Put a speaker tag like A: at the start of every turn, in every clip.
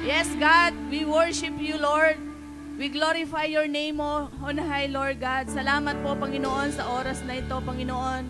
A: Yes, God, we worship you, Lord. We glorify your name on high, Lord God. Salamat po, Panginoon, sa oras na ito, Panginoon.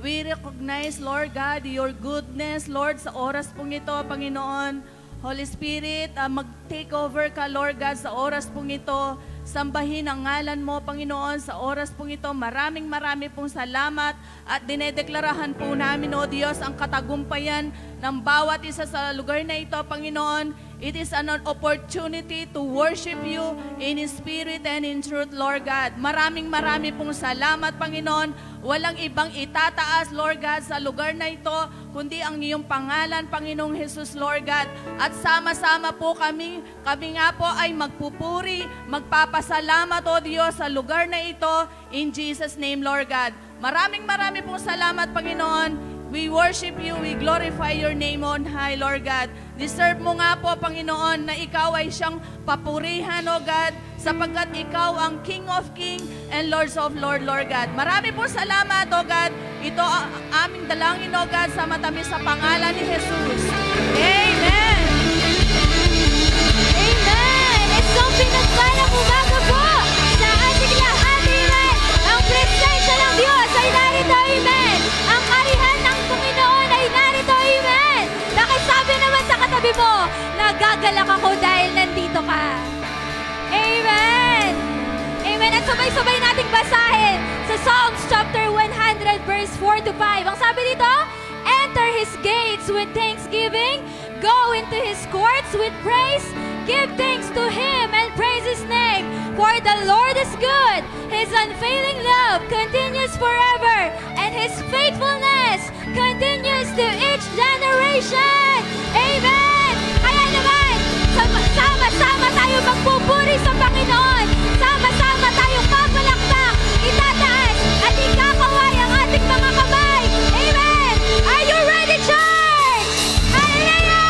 A: We recognize, Lord God, your goodness, Lord, sa oras pong ito, Panginoon. Holy Spirit, mag-take over ka, Lord God, sa oras pong ito. Sambahin ang ngalan mo, Panginoon, sa oras pong ito. Maraming pong salamat at dinedeklarahan po namin, O Diyos, ang katagumpayan ng bawat isa sa lugar na ito, Panginoon. It is an opportunity to worship you in spirit and in truth, Lord God. Maraming pong salamat, Panginoon. Walang ibang itataas, Lord God, sa lugar na ito, kundi ang iyong pangalan, Panginoong Jesus, Lord God. At sama-sama po kami nga po ay magpupuri, magpapasalamat, O Diyos, sa lugar na ito, in Jesus' name, Lord God. Maraming pong salamat, Panginoon. We worship you, we glorify your name on high, Lord God. Deserve mo nga po, Panginoon, na ikaw ay siyang papurihan, O God, sapagkat ikaw ang King of King and Lords of Lord, Lord God. Marami po salamat, O God. Ito ang aming dalangin, O God, sa matamis sa pangalan ni Jesus. Amen!
B: Amen! It's something na parang umaga po sa ating lahat, amen! Ang presensya ng Diyos ay narito, amen! Ang karihan ng Panginoon ay narito, amen! Nakisabi naman sa katabi mo, nagagalak ako dahil nandito ka. Amen! Amen! At sabay-sabay nating basahin sa Psalms chapter 100 verse 4 to 5. Ang sabi dito, enter His gates with thanksgiving, go into His courts with praise, give thanks to Him and praise His name. For the Lord is good, His unfailing love continues forever, and His faithfulness continues to each generation. Amen! Kaya naman, sama-sama tayo magpupuri sa Panginoon. Sama-sama tayong papalakpak, itataas, at ikakaway ang ating mga kamay. Amen! Are you ready, church? Hallelujah!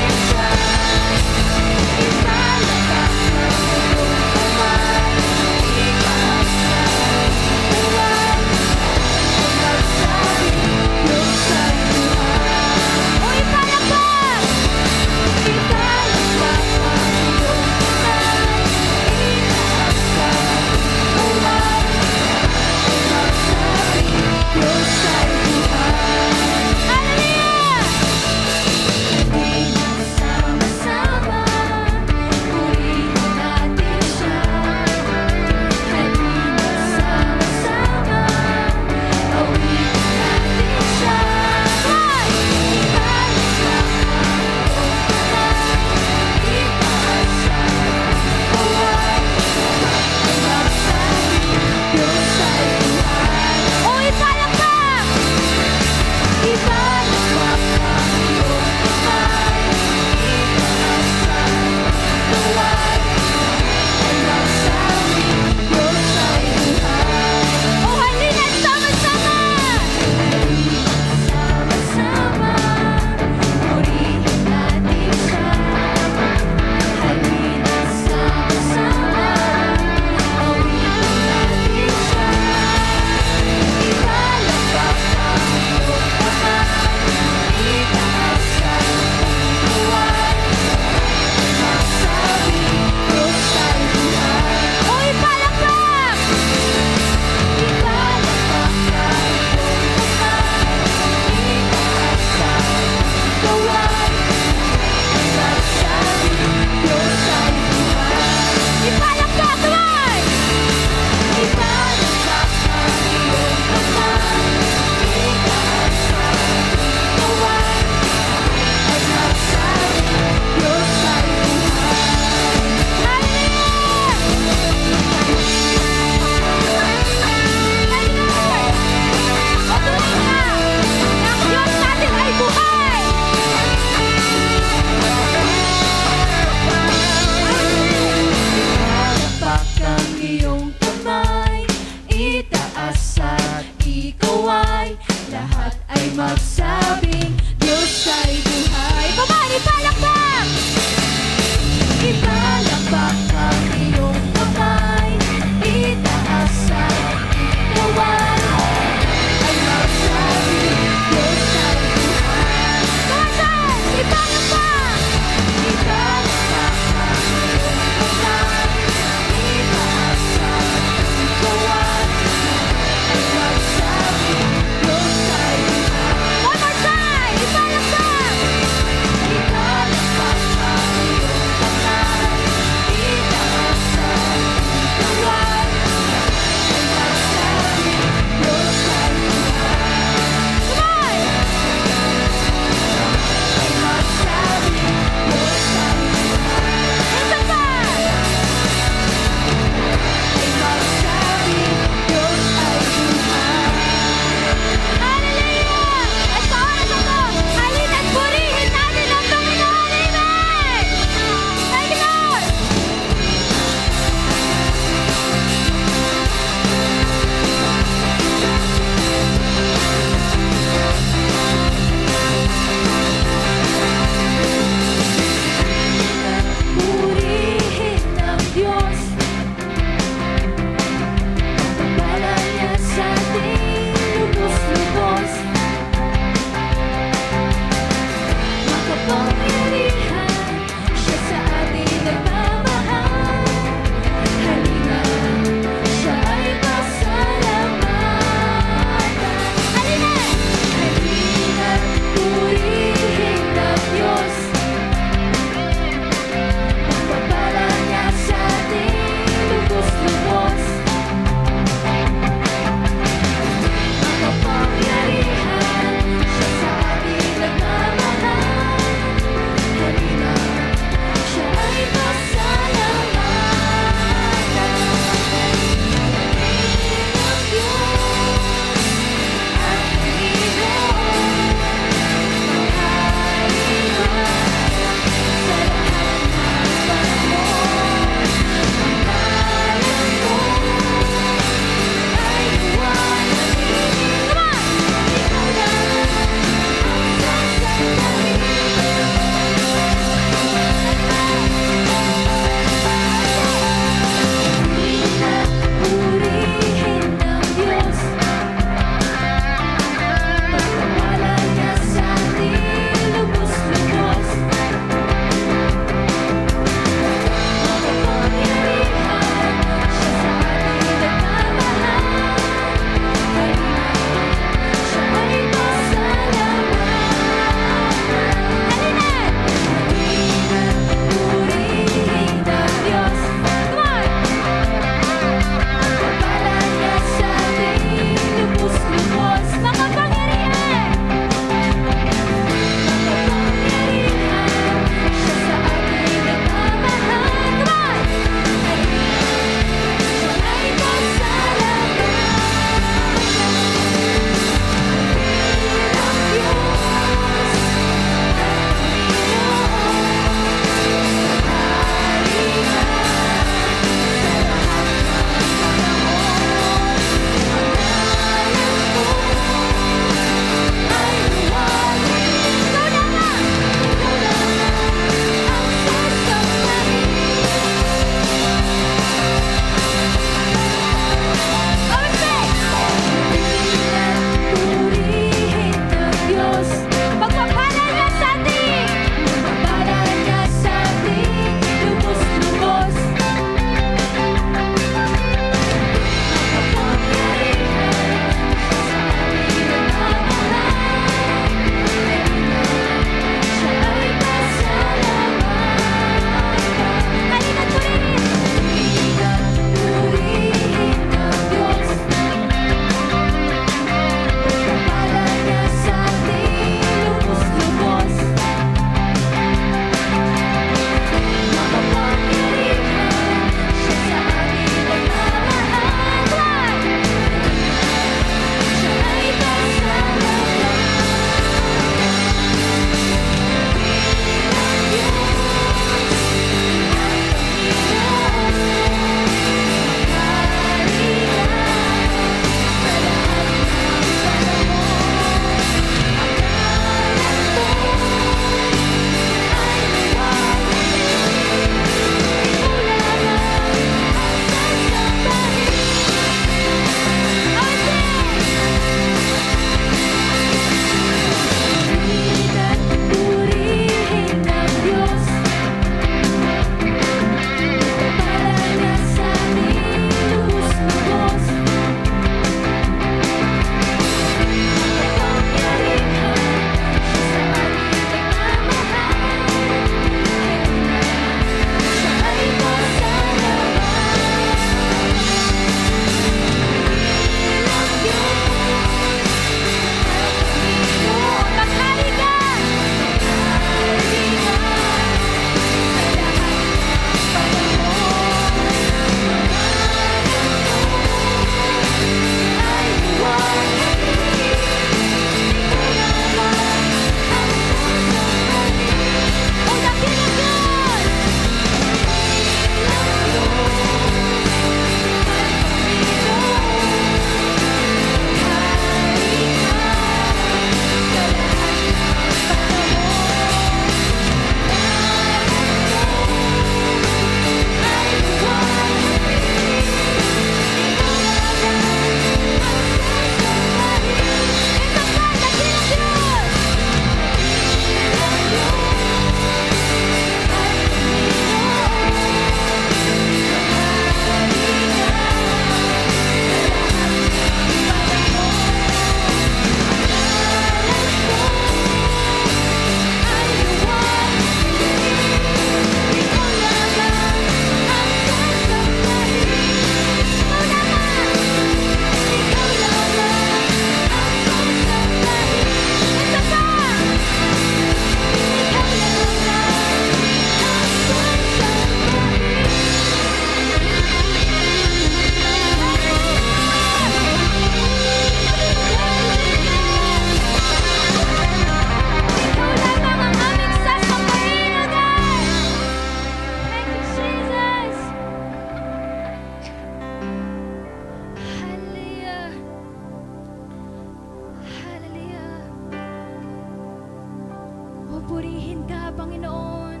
B: purihin ka, Panginoon.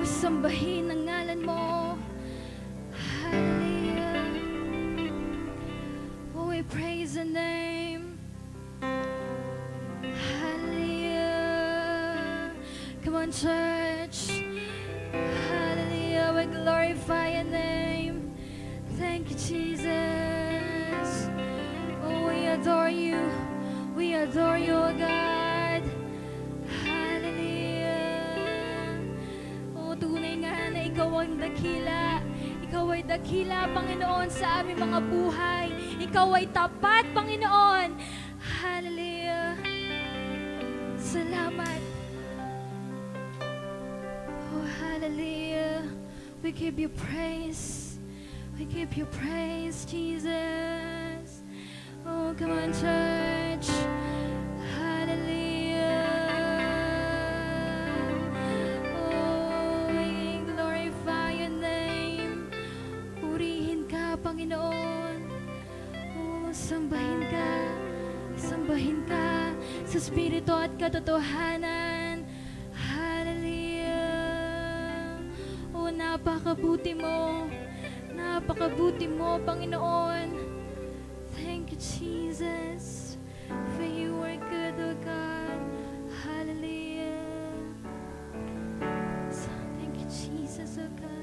B: Sambahin ang ngalan mo. Hallelujah. Oh, we praise the name. Hallelujah. Come on, church. Hallelujah. We glorify your name. Thank you, Jesus. Oh, we adore you. We adore you, oh God. Tunay nga na ikaw ang dakila. Ikaw ay dakila, Panginoon, sa aming mga buhay. Ikaw ay tapat, Panginoon. Hallelujah. Salamat. Oh, hallelujah. We give you praise. We give you praise, Jesus. Oh, come on, church. Panginoon, oh, sambahin ka sa Espiritu at katotohanan. Hallelujah. Oh, napakabuti mo, Panginoon. Thank you, Jesus, for you are good, oh God. Hallelujah. Thank you, Jesus, oh God.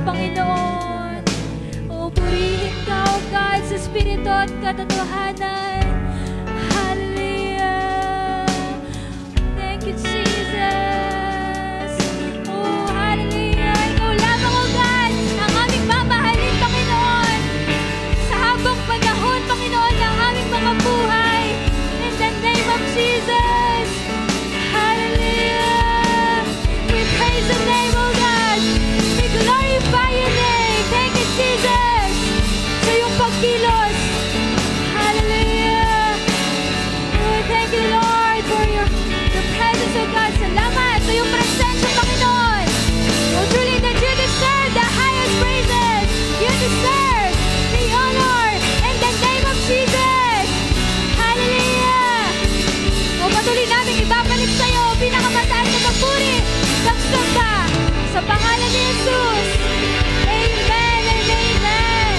B: Panginoon. O purihin ka, O God, sa Espiritu at katotohanan. Hallelujah. Thank you, Jesus. Oh, hallelujah. Ikaw lamang, O God, ang aming mamahalin, Panginoon. Sa habang panahon, Panginoon, ng aming mga buhay. In the name of Jesus. Hallelujah. We praise the name, O God. We glorify your name. Thank you, Jesus. Sa iyong pagkilos. Hallelujah. Oh, thank you, Lord, for the presence of God. Salamat sa iyong presensya, Panginoon. Oh, truly that you deserve the highest praises. You deserve the honor in the name of Jesus. Hallelujah. O patuloy namin ibabalik sa iyo pinakamataas na papuri, pagsamba sa pangalan ni Jesus. Amen and amen.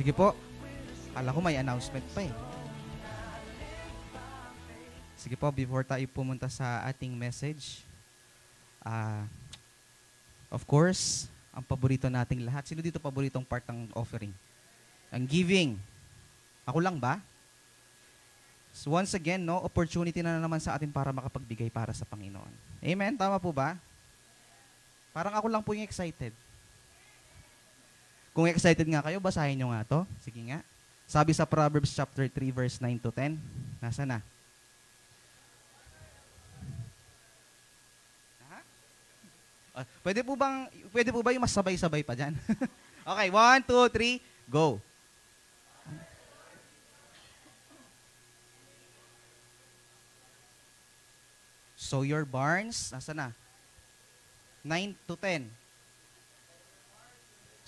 C: Sige po. Kala ko may announcement pa eh. Sige po, before tayo pumunta sa ating message, of course, ang paborito nating lahat. Sino dito paboritong part ng offering? Ang giving. Ako lang ba? So once again, no, opportunity na naman sa atin para makapagbigay para sa Panginoon. Amen? Tama po ba? Parang ako lang po yung excited. Kung excited nga kayo, basahin nyo nga to. Sige nga. Sabi sa Proverbs chapter 3, verse 9 to 10. Nasa na? Pwede po ba yung mas sabay-sabay pa dyan? Okay, 1, 2, 3, go. Sow your barns, nasa na? 9 to 10.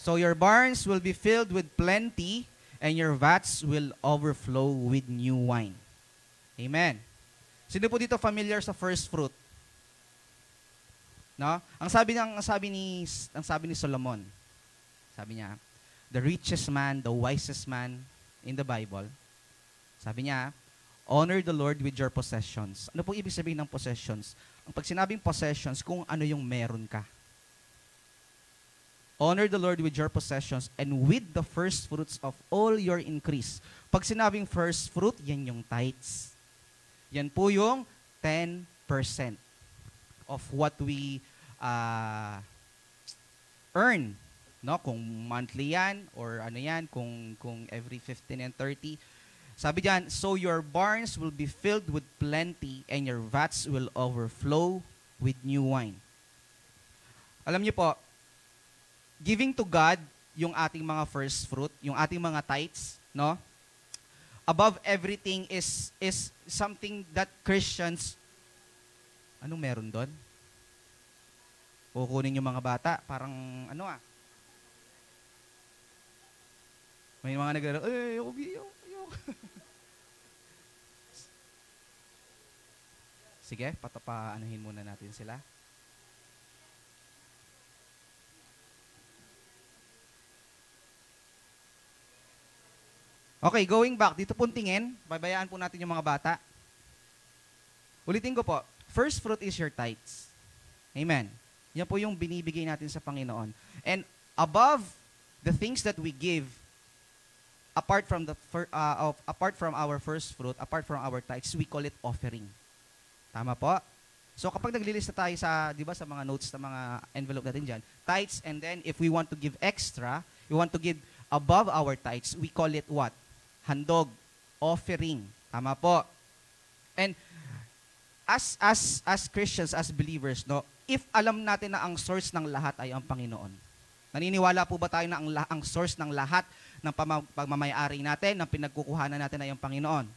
C: So your barns will be filled with plenty, and your vats will overflow with new wine. Amen. Sino po dito familiar sa first fruit? No? Ang sabi ni Solomon, sabi niya, the richest man, the wisest man in the Bible, sabi niya, honor the Lord with your possessions. Ano po ibig sabihin ng possessions? Ang pag sinabing possessions, kung ano yung meron ka. Honor the Lord with your possessions and with the first fruits of all your increase. Pag sinabing first fruit, yan yung tithes. Yan po yung 10% of what we earn. No? Kung monthly yan, or ano yan, kung every 15 and 30. Sabi diyan, so your barns will be filled with plenty and your vats will overflow with new wine. Alam niyo po, giving to God yung ating mga first fruit, yung ating mga tithes, no? Above everything is something that Christians, anong meron doon? Kukunin yung mga bata, parang ano may mga naglaro, ayoko. Sige, anuhin muna natin sila. Okay, going back. Dito pong tingin. Babayaan po natin yung mga bata. Ulitin ko po. First fruit is your tithes. Amen. Yan po yung binibigay natin sa Panginoon. And above the things that we give, apart from our first fruit, apart from our tithes, we call it offering. Tama po? So kapag naglilista tayo sa, di ba, sa mga notes, sa mga envelope natin dyan, tithes, and then if we want to give extra, we want to give above our tithes, we call it what? Handog, offering. Tama po. And as Christians, as believers, no, if alam natin na ang source ng lahat ay ang Panginoon, naniniwala po ba tayo na ang source ng lahat ng pagmamayari natin, ng pinagkukuhanan natin ay ang Panginoon?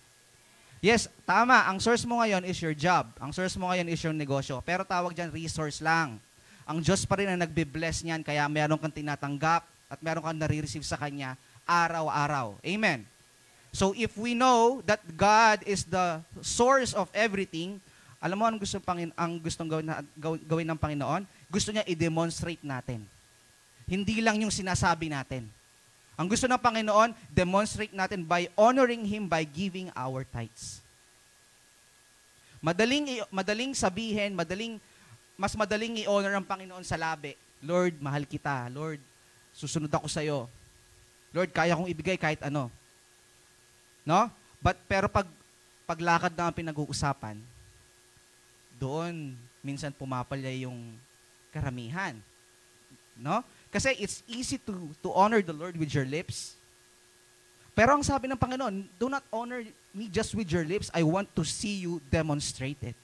C: Yes, tama. Ang source mo ngayon is your job. Ang source mo ngayon is your negosyo. Pero tawag dyan, resource lang. Ang Diyos pa rin ang nagbe-bless niyan, kaya meron kang tinatanggap at meron kang nare-receive sa Kanya araw-araw. Amen. So if we know that God is the source of everything, alam mo ang gustong gawin ng Panginoon? Gusto niya i-demonstrate natin. Hindi lang yung sinasabi natin. Ang gusto ng Panginoon, demonstrate natin by honoring Him by giving our tithes. Madaling sabihin, mas madaling i-honor ang Panginoon sa labi. Lord, mahal kita. Lord, susunod ako sa iyo. Lord, kaya kong ibigay kahit ano. No? Pero paglakad na ang pinag-uusapan, doon minsan pumapalya yung karamihan. No? Kasi it's easy to honor the Lord with your lips. Pero ang sabi ng Panginoon, do not honor me just with your lips. I want to see you demonstrate it.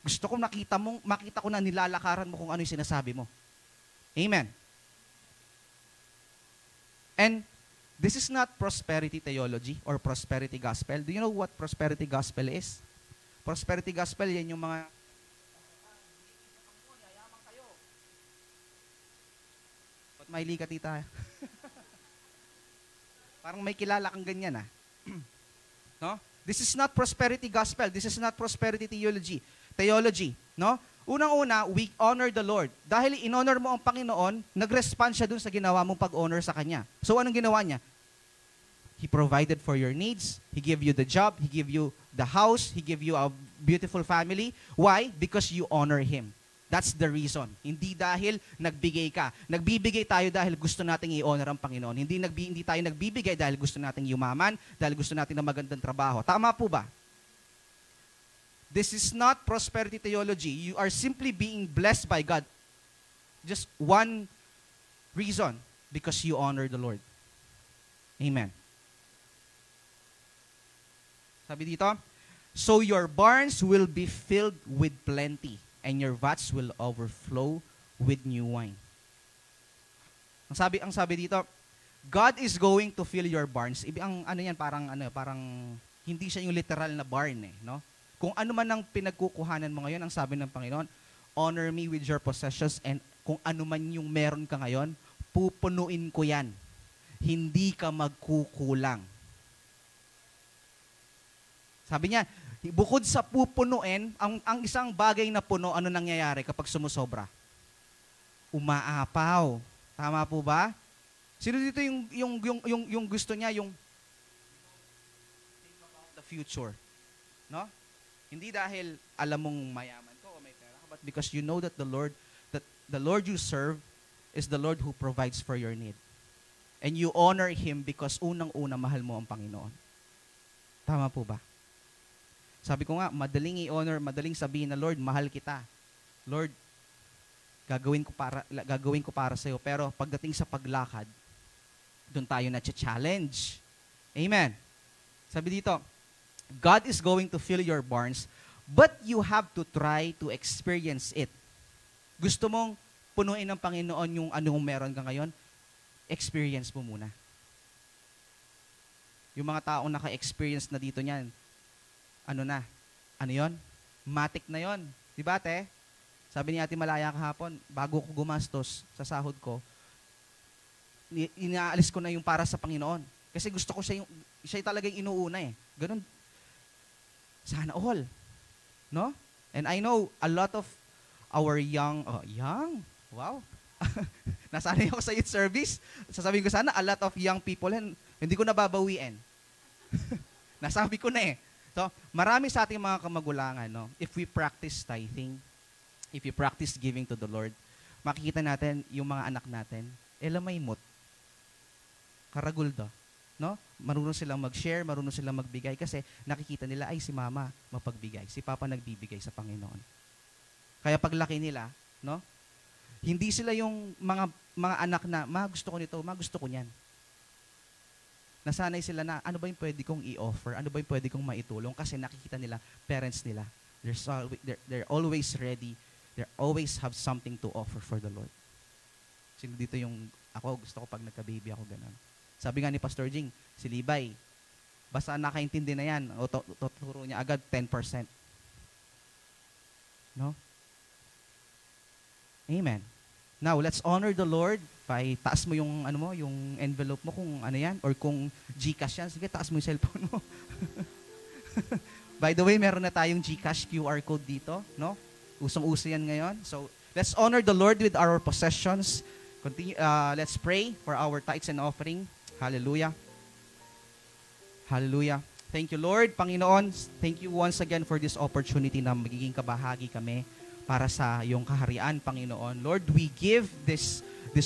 C: Gusto ko makita ko na nilalakaran mo kung ano yung sinasabi mo. Amen. And this is not prosperity theology or prosperity gospel. Do you know what prosperity gospel is? Prosperity gospel, yan yung mga maili ka, tita. Parang may kilala kang ganyan, ah. No? This is not prosperity gospel. This is not prosperity theology. No? Unang-una, we honor the Lord. Dahil in-honor mo ang Panginoon, nag-respond siya dun sa ginawa mong pag-honor sa Kanya. So, anong ginawa niya? He provided for your needs. He gave you the job. He gave you the house. He gave you a beautiful family. Why? Because you honor Him. That's the reason. Hindi dahil nagbigay ka. Nagbibigay tayo dahil gusto nating i-honor ang Panginoon. Hindi tayo nagbibigay dahil gusto nating yumaman, dahil gusto natin ng magandang trabaho. Tama po ba? This is not prosperity theology. You are simply being blessed by God. Just one reason. Because you honor the Lord. Amen. Sabi dito, so your barns will be filled with plenty, and your vats will overflow with new wine. Ang sabi dito, God is going to fill your barns. Ang ano yan, parang hindi siya yung literal na barn, eh, no? Kung ano man ang pinagkukuhanan mo ngayon, ang sabi ng Panginoon, honor me with your possessions, and kung ano man yung meron ka ngayon, pupunuin ko yan. Hindi ka magkukulang. Sabi niya, bukod sa pupunuin, ang isang bagay na puno, ano nangyayari kapag sumusobra? Umaapaw. Tama po ba? Sino dito yung gusto niya, yung the future? No? Hindi dahil alam mong mayaman ko o may pera ka, but because you know that the Lord you serve is the Lord who provides for your need. And you honor Him because unang-una mahal mo ang Panginoon. Tama po ba? Sabi ko nga, madaling i-honor, madaling sabihin na, Lord, mahal kita. Lord, gagawin ko para sa iyo. Pero pagdating sa paglakad, doon tayo na-challenge. Amen. Sabi dito, God is going to fill your barns, but you have to try to experience it. Gusto mong punuin ng Panginoon yung anong meron ka ngayon? Experience mo muna. Yung mga taong naka-experience na dito niyan, ano yon? Matik na yon. Diba, te? Sabi ni Ate Malaya kahapon, bago ko gumastos sa sahod ko, inaalis ko na yung para sa Panginoon. Kasi gusto ko siya talaga yung inuuna eh. Ganun. Sana all. No? And I know a lot of our young, wow. Nasanay ako sa youth service. Sasabihin ko sana, a lot of young people, hindi ko nababawiin. Nasabi ko na eh. So, marami sa ating mga kamagulangan, no? If we practice tithing, if we practice giving to the Lord, makikita natin yung mga anak natin, elamaymot, karaguldo. no? Marunong silang mag-share, marunong silang magbigay kasi nakikita nila ay si mama mapagbigay, si papa nagbibigay sa Panginoon. Kaya paglaki nila, no? Hindi sila yung mga anak na, ma, gusto ko nito, ma, gusto ko niyan. Nasanay sila na, ano ba yung pwede kong i-offer? Ano ba yung pwede kong maitulong? Kasi nakikita nila, parents nila, they're always ready. They always have something to offer for the Lord. Sino dito yung, ako, gusto ko pag nagka-baby ako, ganun. Sabi nga ni Pastor Jing, si Libay, basta nakaintindi na yan, o tuturo niya agad 10%. No? Amen. Now, let's honor the Lord by taas mo yung ano mo, yung envelope mo kung ano yan or kung GCash yan. Sige, taas mo yung cellphone mo. By the way, meron na tayong GCash QR code dito, no? Usong-uso yan ngayon. So, let's honor the Lord with our possessions. Continue, let's pray for our tithes and offering. Hallelujah. Hallelujah. Thank you, Lord. Panginoon, thank you once again for this opportunity na magiging kabahagi kami para sa iyong kaharian, Panginoon. Lord, we give this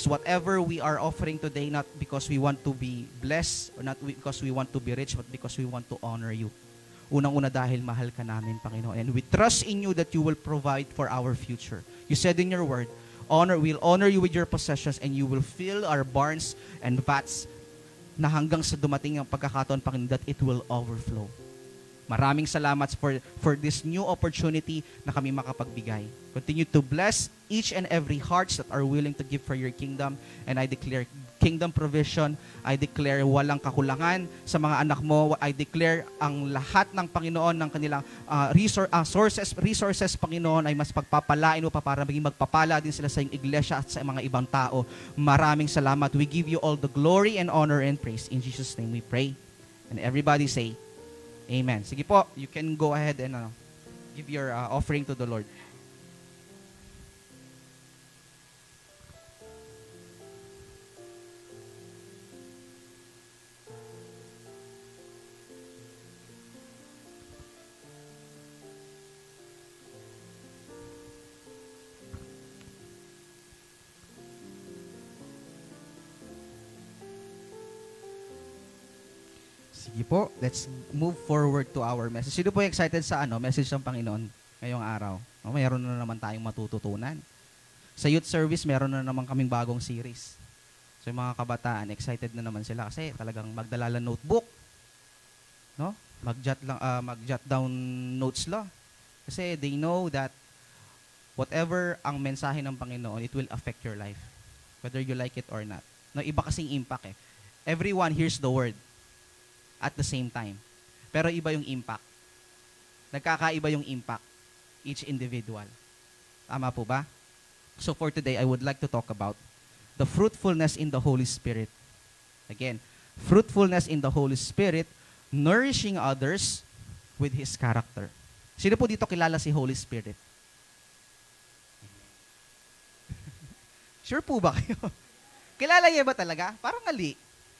C: whatever we are offering today not because we want to be blessed or not because we want to be rich, but because we want to honor you. Unang-una dahil mahal ka namin, Panginoon. And we trust in you that you will provide for our future. You said in your word, we'll honor you with your possessions and you will fill our barns and vats na hanggang sa dumating ang pagkakataon, Panginoon, that it will overflow. Maraming salamat for this new opportunity na kami makapagbigay. Continue to bless each and every hearts that are willing to give for your kingdom. And I declare kingdom provision. I declare walang kakulangan sa mga anak mo. I declare ang lahat ng Panginoon ng kanilang resources, Panginoon, ay mas pagpapalain mo pa para maging magpapala din sila sa iyong iglesia at sa mga ibang tao. Maraming salamat. We give you all the glory and honor and praise. In Jesus' name we pray. And everybody say, Amen. Sige po, you can go ahead and give your offering to the Lord. Sige po, let's move forward to our message. Sino po excited sa message ng Panginoon ngayong araw? Mayroon na naman tayong matututunan. Sa youth service, meron na naman kaming bagong series. So yung mga kabataan, excited na naman sila kasi talagang magdala lang notebook. No? Mag-jot down notes lang. Kasi they know that whatever ang mensahe ng Panginoon, it will affect your life. Whether you like it or not. No, iba kasing impact eh. Everyone hears the word at the same time. Pero iba yung impact. Nagkakaiba yung impact. Each individual. Tama po ba? So for today, I would like to talk about the fruitfulness in the Holy Spirit. Again, fruitfulness in the Holy Spirit, nourishing others with His character. Sino po dito kilala si Holy Spirit? Sure po ba kayo? Kilala niya ba talaga? Parang mali.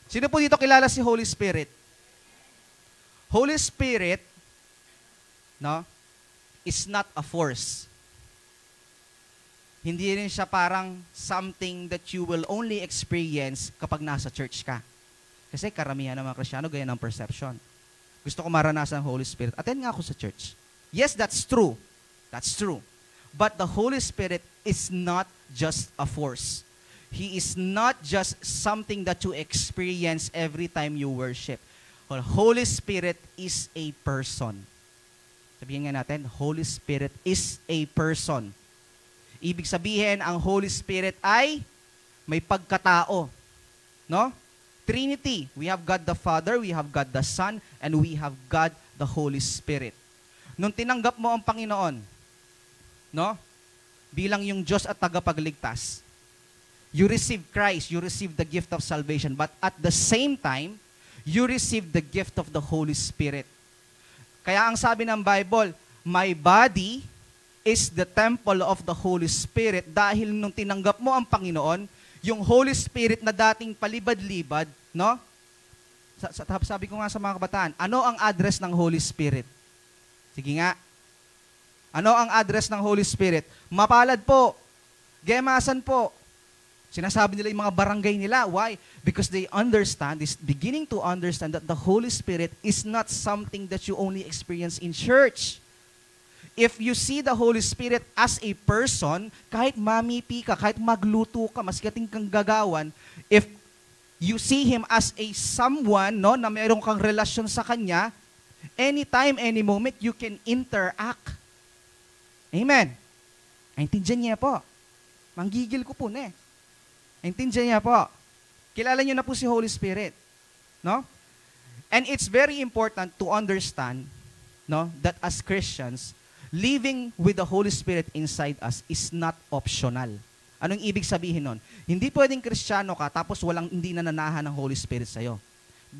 C: Sino po dito kilala si Holy Spirit? Holy Spirit, no, is not a force. Hindi rin siya parang something that you will only experience kapag nasa church ka. Kasi karamihan ng mga Kristiyano, gaya ng perception. Gusto ko maranasan ang Holy Spirit. Attend nga ako sa church. Yes, that's true. That's true. But the Holy Spirit is not just a force. He is not just something that you experience every time you worship. The Holy Spirit is a person. Sabihin nga natin, Holy Spirit is a person. Ibig sabihin, ang Holy Spirit ay may pagkatao. No? Trinity. We have God the Father, we have God the Son, and we have God the Holy Spirit. Nung tinanggap mo ang Panginoon, no? Bilang yung Diyos at tagapagligtas, you receive Christ, you receive the gift of salvation, but at the same time, you receive the gift of the Holy Spirit. Kaya ang sabi ng Bible, my body is the temple of the Holy Spirit dahil nung tinanggap mo ang Panginoon, yung Holy Spirit na dating palibad-libad, no? Sabi ko nga sa mga kabataan, ano ang address ng Holy Spirit? Sige nga. Ano ang address ng Holy Spirit? Mapalad po. Gemasan po. Sinasabi nila yung mga barangay nila. Why? Because they understand, is beginning to understand that the Holy Spirit is not something that you only experience in church. If you see the Holy Spirit as a person, kahit mamipi ka, kahit magluto ka, maskiting kang gagawan, if you see Him as a someone, no, na mayroon kang relasyon sa Kanya, anytime, any moment, you can interact. Amen. Naintindihan niya po. Manggigil ko po na eh. Naintindihan niya po. Kilala niyo na po si Holy Spirit. No? And it's very important to understand, no, that as Christians, living with the Holy Spirit inside us is not optional. Anong ibig sabihin nun? Hindi pwedeng Kristiyano ka tapos hindi nananahan ng Holy Spirit sa'yo.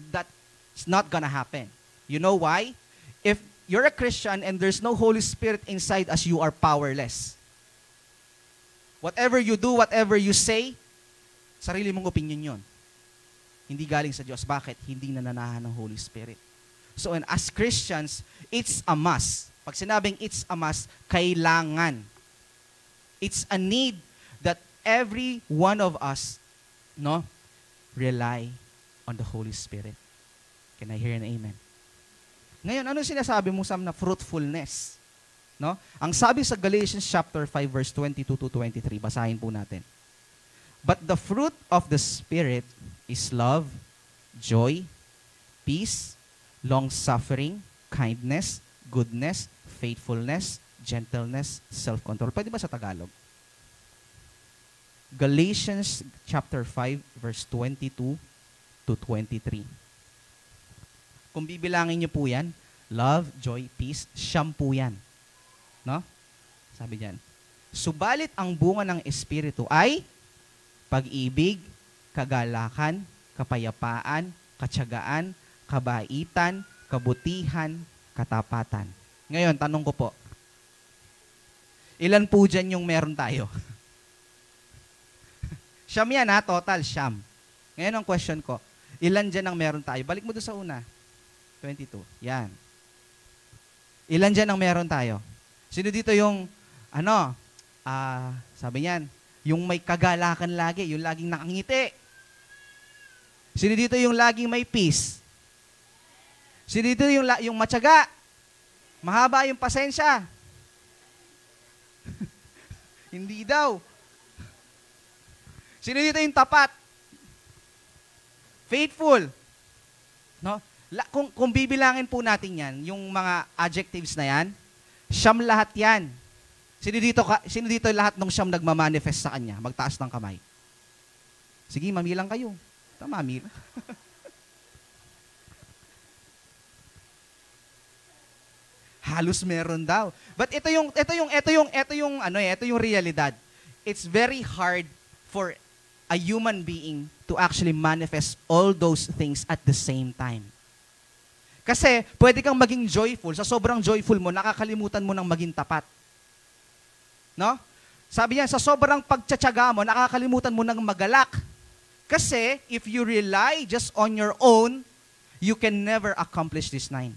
C: That's not gonna happen. You know why? If you're a Christian and there's no Holy Spirit inside us, you are powerless. Whatever you do, whatever you say, sarili mong opinion yun. Hindi galing sa Diyos. Bakit? Hindi nananahan ng Holy Spirit. So, and as Christians, it's a must. Pag sinabing it's a must, kailangan. It's a need that every one of us, no, rely on the Holy Spirit. Can I hear an amen? Ngayon, ano sinasabi mo Sam na fruitfulness? No? Ang sabi sa Galatians chapter 5 verse 22 to 23, basahin po natin. But the fruit of the Spirit is love, joy, peace, long-suffering, kindness, goodness, faithfulness, gentleness, self-control. Pwede ba sa Tagalog? Galatians chapter 5 verse 22 to 23. Kung bibilangin niyo po yan, love, joy, peace, siyam po yan. No? Sabi diyan. Subalit ang bunga ng Espiritu ay pag-ibig, kagalakan, kapayapaan, katyagaan, kabaitan, kabutihan, katapatan. Ngayon, tanong ko po, ilan po dyan yung meron tayo? Siyam yan ha, total, siyam. Ngayon ang question ko, ilan dyan ang meron tayo? Balik mo doon sa una. 22. Yan. Ilan dyan ang meron tayo? Sino dito yung, sabi niyan, yung may kagalakan lagi, yung laging nakangiti? Sino dito yung laging may peace? Sino dito yung matyaga? Mahaba yung pasensya? Hindi daw. Sino dito yung tapat? Faithful. No? Kung bibilangin po natin yan, yung mga adjectives na yan, siyam lahat yan. Sino dito lahat ng siyam nagmamanifest sa kanya? Magtaas ng kamay. Sige, mamilang kayo. Mamilang. Halos meron daw. But ito yung realidad. It's very hard for a human being to actually manifest all those things at the same time. Kasi pwede kang maging joyful, sa sobrang joyful mo, nakakalimutan mo ng maging tapat. No? Sabi niya, sa sobrang pagtsatsaga mo, nakakalimutan mo ng magalak. Kasi if you rely just on your own, you can never accomplish this 9.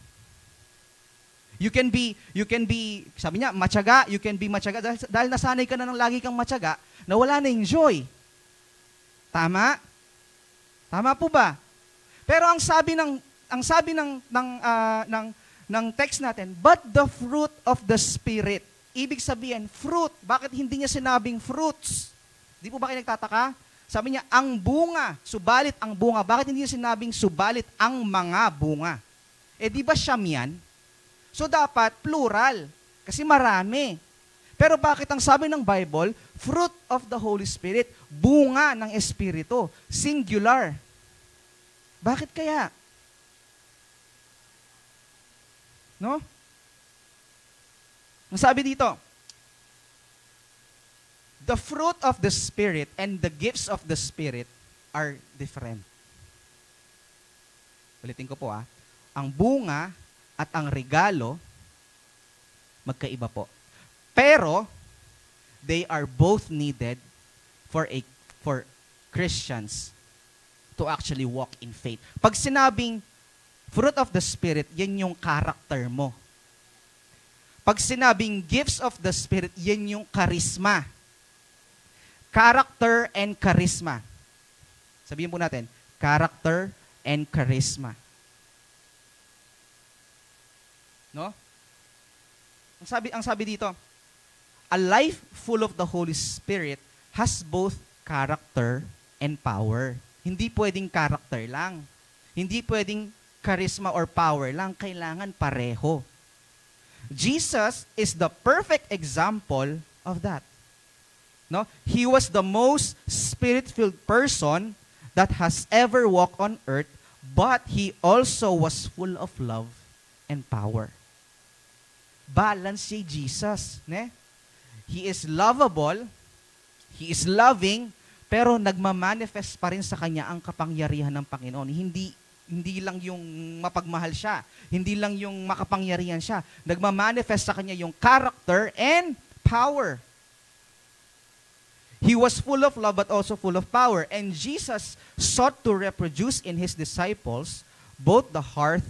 C: You can be, sabi niya, matyaga, you can be matyaga. Dahil nasanay ka na ng lagi kang matyaga, nawala na yung joy. Tama? Tama po ba? Pero ang sabi ng text natin, but the fruit of the Spirit. Ibig sabihin, fruit. Bakit hindi niya sinabing fruits? Di po ba kayo nagtataka? Sabi niya, ang bunga, subalit ang bunga. Bakit hindi niya sinabing subalit ang mga bunga? Eh di ba siyam yan? So dapat plural, kasi marami. Pero bakit ang sabi ng Bible, fruit of the Holy Spirit, bunga ng Espiritu, singular. Bakit kaya? No? Ang sabi dito, the fruit of the Spirit and the gifts of the Spirit are different. Ulitin ko po ang bunga at ang regalo, magkaiba po. Pero, they are both needed for Christians to actually walk in faith. Pag sinabing fruit of the Spirit, yan yung character mo. Pag sinabing gifts of the Spirit, yan yung charisma. Character and charisma. Sabihin po natin, character and charisma. No? Ang sabi dito, a life full of the Holy Spirit has both character and power. Hindi pwedeng character lang. Hindi pwedeng charisma or power lang. Kailangan pareho. Jesus is the perfect example of that. No? He was the most spirit-filled person that has ever walked on earth, but he also was full of love and power. Balance si Jesus, ne? He is lovable, he is loving, pero nagmamanifest pa rin sa kanya ang kapangyarihan ng Panginoon. Hindi lang yung mapagmahal siya, hindi lang yung makapangyarihan siya. Nagmamanifest sa kanya yung character and power. He was full of love but also full of power. And Jesus sought to reproduce in his disciples both the heart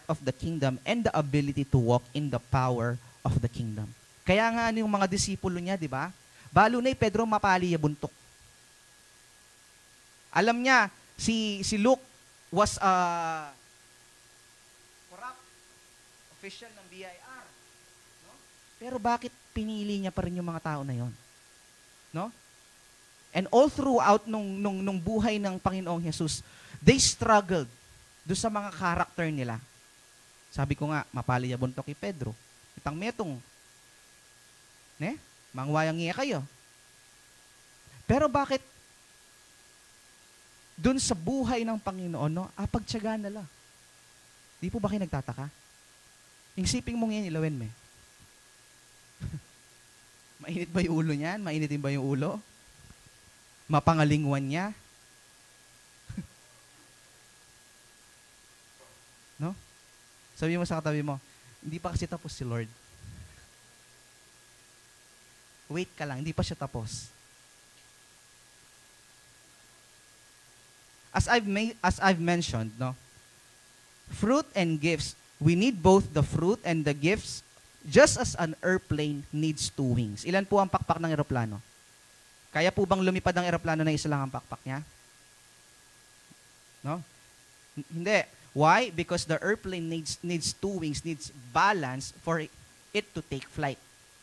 C: of the kingdom and the ability to walk in the power of the kingdom. Kaya nga yung mga disipulo niya, di ba? Balo na Pedro mapali ya buntok. Alam niya, si Luke was a corrupt official ng BIR. No? Pero bakit pinili niya pa rin yung mga tao na yon? No? And all throughout nung buhay ng Panginoong Jesus, they struggled doon sa mga character nila. Sabi ko nga, mapali ya buntok kay Pedro. Itang metong. Ne? Mangwayang iya kayo. Pero bakit doon sa buhay ng Panginoon, no, pagtiyaga nila. Di po ba kayo nagtataka? Isipin mo ngayon, ilawin mo. Mainit ba yung ulo niyan? Mainitin ba yung ulo? Mapangalingwan niya? No? Sabi mo sa katabi mo, hindi pa kasi tapos si Lord. Wait ka lang, hindi pa siya tapos. As I've mentioned, no, fruit and gifts, we need both the fruit and the gifts just as an airplane needs two wings. Ilan po ang pakpak ng eroplano? Kaya po bang lumipad ang eroplano na isa lang ang pakpak niya? No? Hindi. Why? Because the airplane needs two wings, needs balance for it to take flight.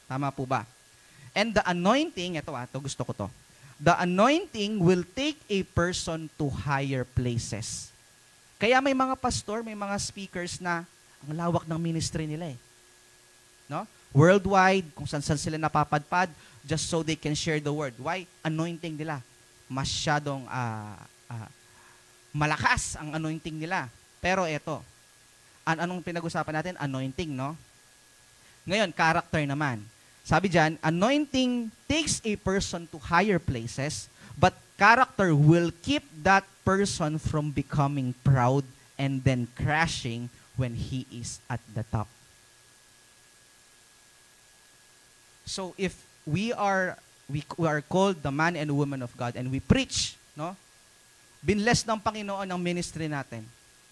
C: Tama po ba? And the anointing, ito gusto ko to. The anointing will take a person to higher places. Kaya may mga pastor, may mga speakers na ang lawak ng ministry nila eh. No? Worldwide, kung saan sila napapadpad, just so they can share the word. Why? Anointing nila. Masyadong malakas ang anointing nila. Pero eto, anong pinag-usapan natin? Anointing, no? Ngayon, character naman. Sabi dyan, anointing takes a person to higher places, but character will keep that person from becoming proud and then crashing when he is at the top. So if we are called the man and woman of God and we preach, no? Binless ng Panginoon ang ministry natin.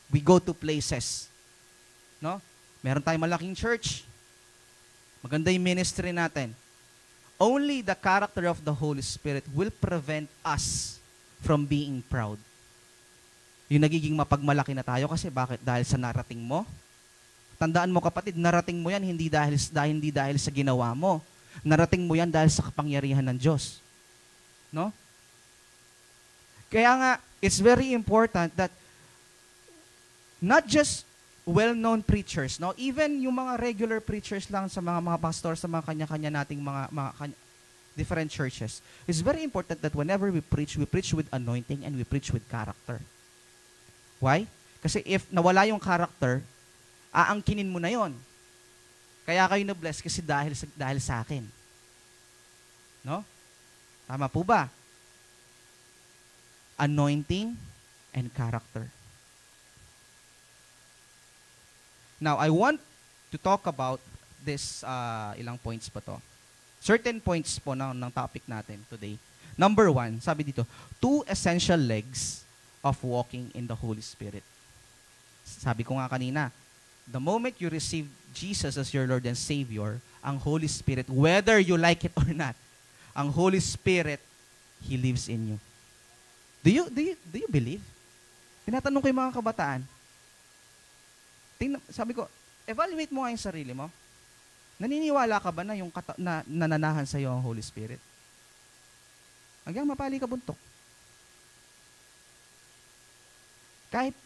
C: We go to places. No? Meron tayong malaking church. Maganda yung ministry natin. Only the character of the Holy Spirit will prevent us from being proud. Yung nagiging mapagmalaki na tayo kasi bakit? Dahil sa narating mo. Tandaan mo kapatid, narating mo yan hindi dahil sa ginawa mo. Narating mo yan dahil sa kapangyarihan ng Diyos. No? Kaya nga, it's very important that not just well-known preachers, no? Even yung mga regular preachers lang sa mga pastor sa mga kanya-kanya nating mga different churches. It's very important that whenever we preach with anointing and we preach with character. Why? Kasi if nawala yung character, aangkinin mo na yon. Kaya kayo na-bless kasi dahil sa akin. No? Tama po ba? Anointing and character. Now, I want to talk about this, ilang points pa to. Certain points po ng topic natin today. Number 1, sabi dito, 2 essential legs of walking in the Holy Spirit. Sabi ko nga kanina, the moment you receive Jesus as your Lord and Savior, ang Holy Spirit, whether you like it or not, ang Holy Spirit, He lives in you. Do you believe? Tinatanong ko yung mga kabataan. Sabi ko, evaluate mo nga yung sarili mo. Naniniwala ka ba na yung na nananahan sa iyo ang Holy Spirit? Hanggang mapali ka buntok. Kahit,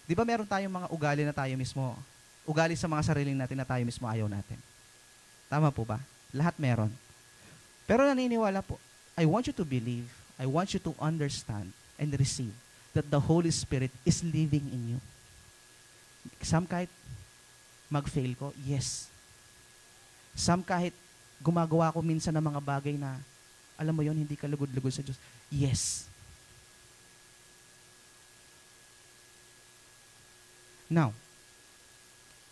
C: di ba meron tayong mga ugali na tayo mismo, ugali sa mga sariling natin na tayo mismo ayaw natin. Tama po ba? Lahat meron. Pero naniniwala po, I want you to believe, I want you to understand and receive that the Holy Spirit is living in you. Some kahit mag-fail ko, yes. Some kahit gumagawa ko minsan ng mga bagay na, alam mo yon, hindi ka lugod-lugod sa Diyos. Yes. Now,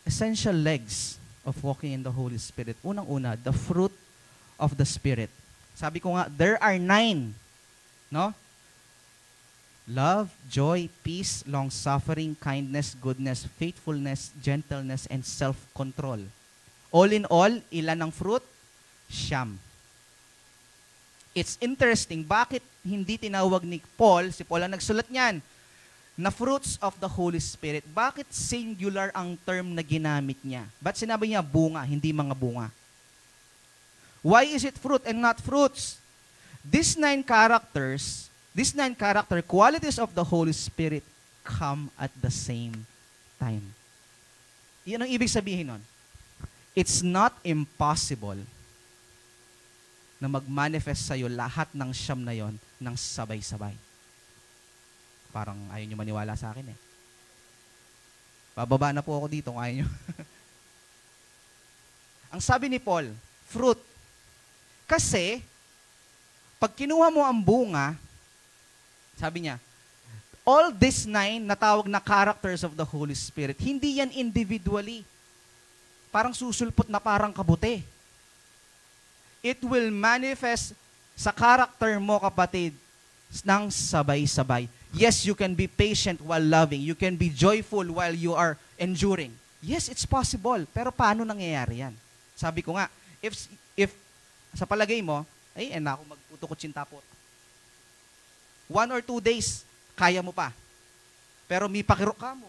C: essential legs of walking in the Holy Spirit. Unang-una, the fruit of the Spirit. Sabi ko nga, there are 9. No? Love, joy, peace, long-suffering, kindness, goodness, faithfulness, gentleness, and self-control. All in all, ilan ang fruit? 9. It's interesting, bakit hindi tinawag ni Paul, si Paul ang nagsulat niyan, na fruits of the Holy Spirit. Bakit singular ang term na ginamit niya? Ba't sinabi niya bunga, hindi mga bunga? Why is it fruit and not fruits? These 9 character qualities of the Holy Spirit come at the same time. Yan ang ibig sabihin nun. It's not impossible na mag-manifest sa'yo lahat ng 9 na yon ng sabay-sabay. Parang ayaw nyo maniwala sa akin eh. Bababa na po ako dito kung ayaw nyo. Ang sabi ni Paul, fruit. Kasi, pag kinuha mo ang bunga, sabi niya, all these 9 na tawag na characters of the Holy Spirit, hindi yan individually. Parang susulpot na parang kabuti. It will manifest sa character mo, kapatid, ng sabay-sabay. Yes, you can be patient while loving. You can be joyful while you are enduring. Yes, it's possible. Pero paano nangyayari yan? Sabi ko nga, if sa palagay mo, ay, ako magputukot sintapot. 1 or 2 days, kaya mo pa. Pero may pakirok ka mo.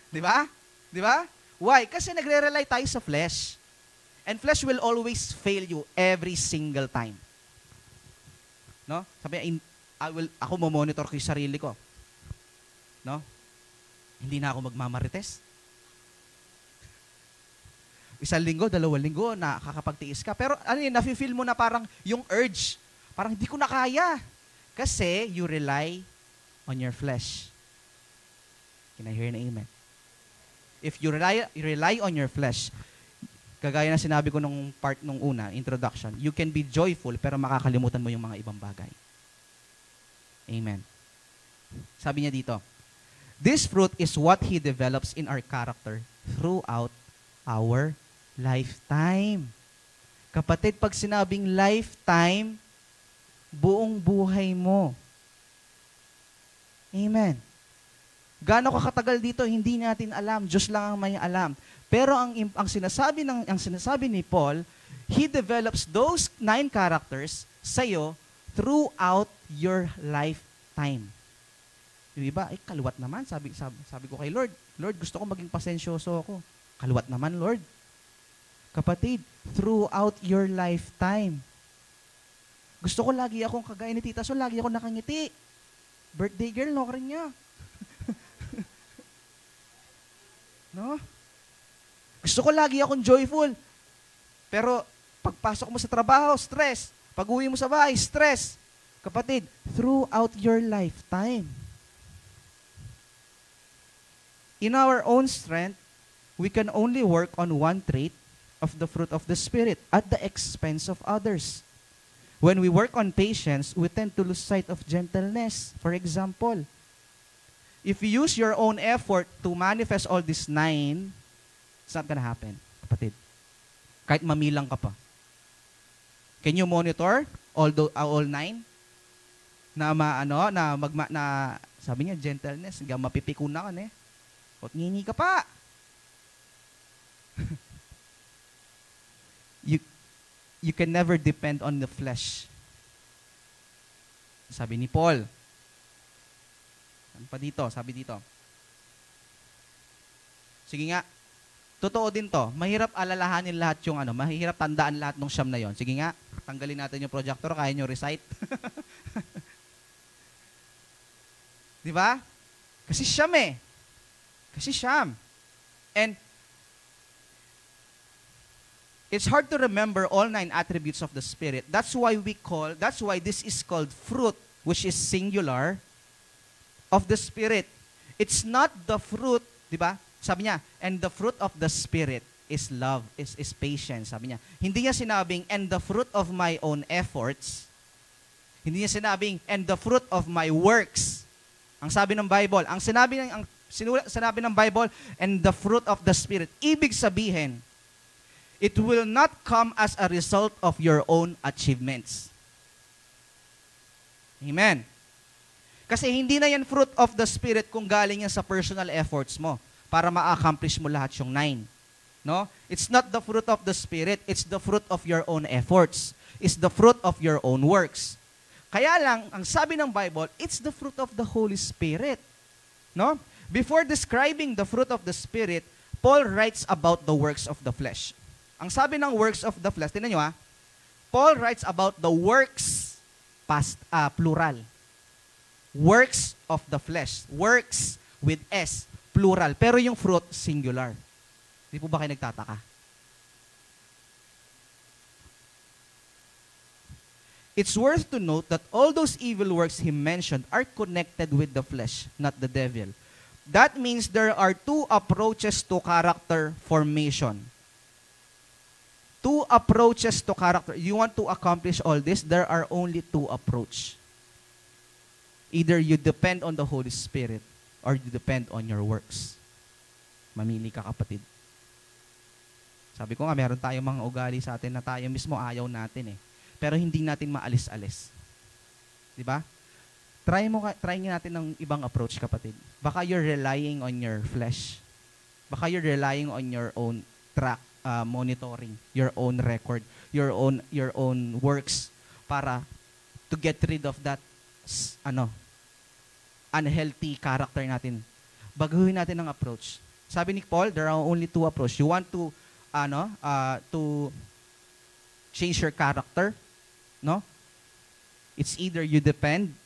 C: Di ba? Di ba? Why? Kasi nagre-rely tayo sa flesh. And flesh will always fail you every single time. No? Sabi, ako mo-monitor ko yung sarili ko. No? Hindi na ako magmamarites. 1 linggo, 2 linggo, nakakapagtiis ka. Pero ano yun, nafe-feel mo na parang yung urge. Parang hindi ko na kaya. Kasi you rely on your flesh. Can I hear an amen? If you rely on your flesh, kagaya na sinabi ko nung part nung una, introduction, you can be joyful pero makakalimutan mo yung mga ibang bagay. Amen. Sabi niya dito, this fruit is what He develops in our character throughout our lifetime. Kapatid, pag sinabing lifetime, buong buhay mo. Amen. Gaano kakatagal dito, hindi natin alam. Diyos lang ang may alam. Pero ang sinasabi ni Paul, he develops those 9 characters sa iyo throughout your lifetime. Yung iba, kaluwat naman. Sabi ko kay Lord, gusto ko maging pasensyoso ako. Kaluwat naman, Lord. Kapatid, throughout your lifetime. Gusto ko lagi akong kagaya ni Tita Sol, lagi ako nakangiti. Birthday girl, no rin niya. No? Gusto ko lagi akong joyful. Pero pagpasok mo sa trabaho, stress. Pag-uwi mo sa bahay, stress. Kapatid, throughout your lifetime. In our own strength, we can only work on one trait of the fruit of the Spirit at the expense of others. When we work on patience, we tend to lose sight of gentleness. For example, if you use your own effort to manifest all these 9, it's not gonna happen, kapatid. Kahit mamilang ka pa. Can you monitor all 9? Sabi niya, gentleness, hanggang mapipikuna ka na eh. At ngingi ka pa. you can never depend on the flesh. Sabi ni Paul. Ano pa dito? Sabi dito. Sige nga. Totoo din to. Mahirap alalahanin lahat yung mahirap tandaan lahat ng siyam na yon. Sige nga, tanggalin natin yung projector, kaya nyo recite. Di ba? Kasi siyam eh. Kasi siyam. And it's hard to remember all 9 attributes of the Spirit. That's why this is called fruit, which is singular, of the Spirit. It's not the fruit, di ba? Sabi niya, and the fruit of the Spirit is love, is patience. Sabi niya, hindi niya sinabing, and the fruit of my own efforts. Hindi niya sinabing, and the fruit of my works. Ang sabi ng Bible, sinabi ng Bible, and the fruit of the Spirit. Ibig sabihin, it will not come as a result of your own achievements. Amen. Kasi hindi na yan fruit of the Spirit kung galing yan sa personal efforts mo para ma-accomplish mo lahat yung 9. No? It's not the fruit of the Spirit, it's the fruit of your own efforts. It's the fruit of your own works. Kaya lang, ang sabi ng Bible, it's the fruit of the Holy Spirit. No? Before describing the fruit of the Spirit, Paul writes about the works of the flesh. Ang sabi ng works of the flesh, tingnan nyo Paul writes about the works, plural. Works of the flesh. Works with S, plural. Pero yung fruit, singular. Di po ba kayo nagtataka? It's worth to note that all those evil works he mentioned are connected with the flesh, not the devil. That means there are 2 approaches to character formation. 2 approaches to character. You want to accomplish all this, there are only 2 approaches. Either you depend on the Holy Spirit or you depend on your works. Mamili ka, kapatid. Sabi ko nga, meron tayong mga ugali sa atin na tayo mismo ayaw natin eh. Pero hindi natin maalis-alis. Di ba? Try natin ng ibang approach, kapatid. Baka you're relying on your flesh. Baka you're relying on your own track, monitoring, your own record, your own works para to get rid of that unhealthy character natin. Baguhin natin ang approach. Sabi ni Paul, there are only 2 approaches. You want to change your character, no? It's either you depend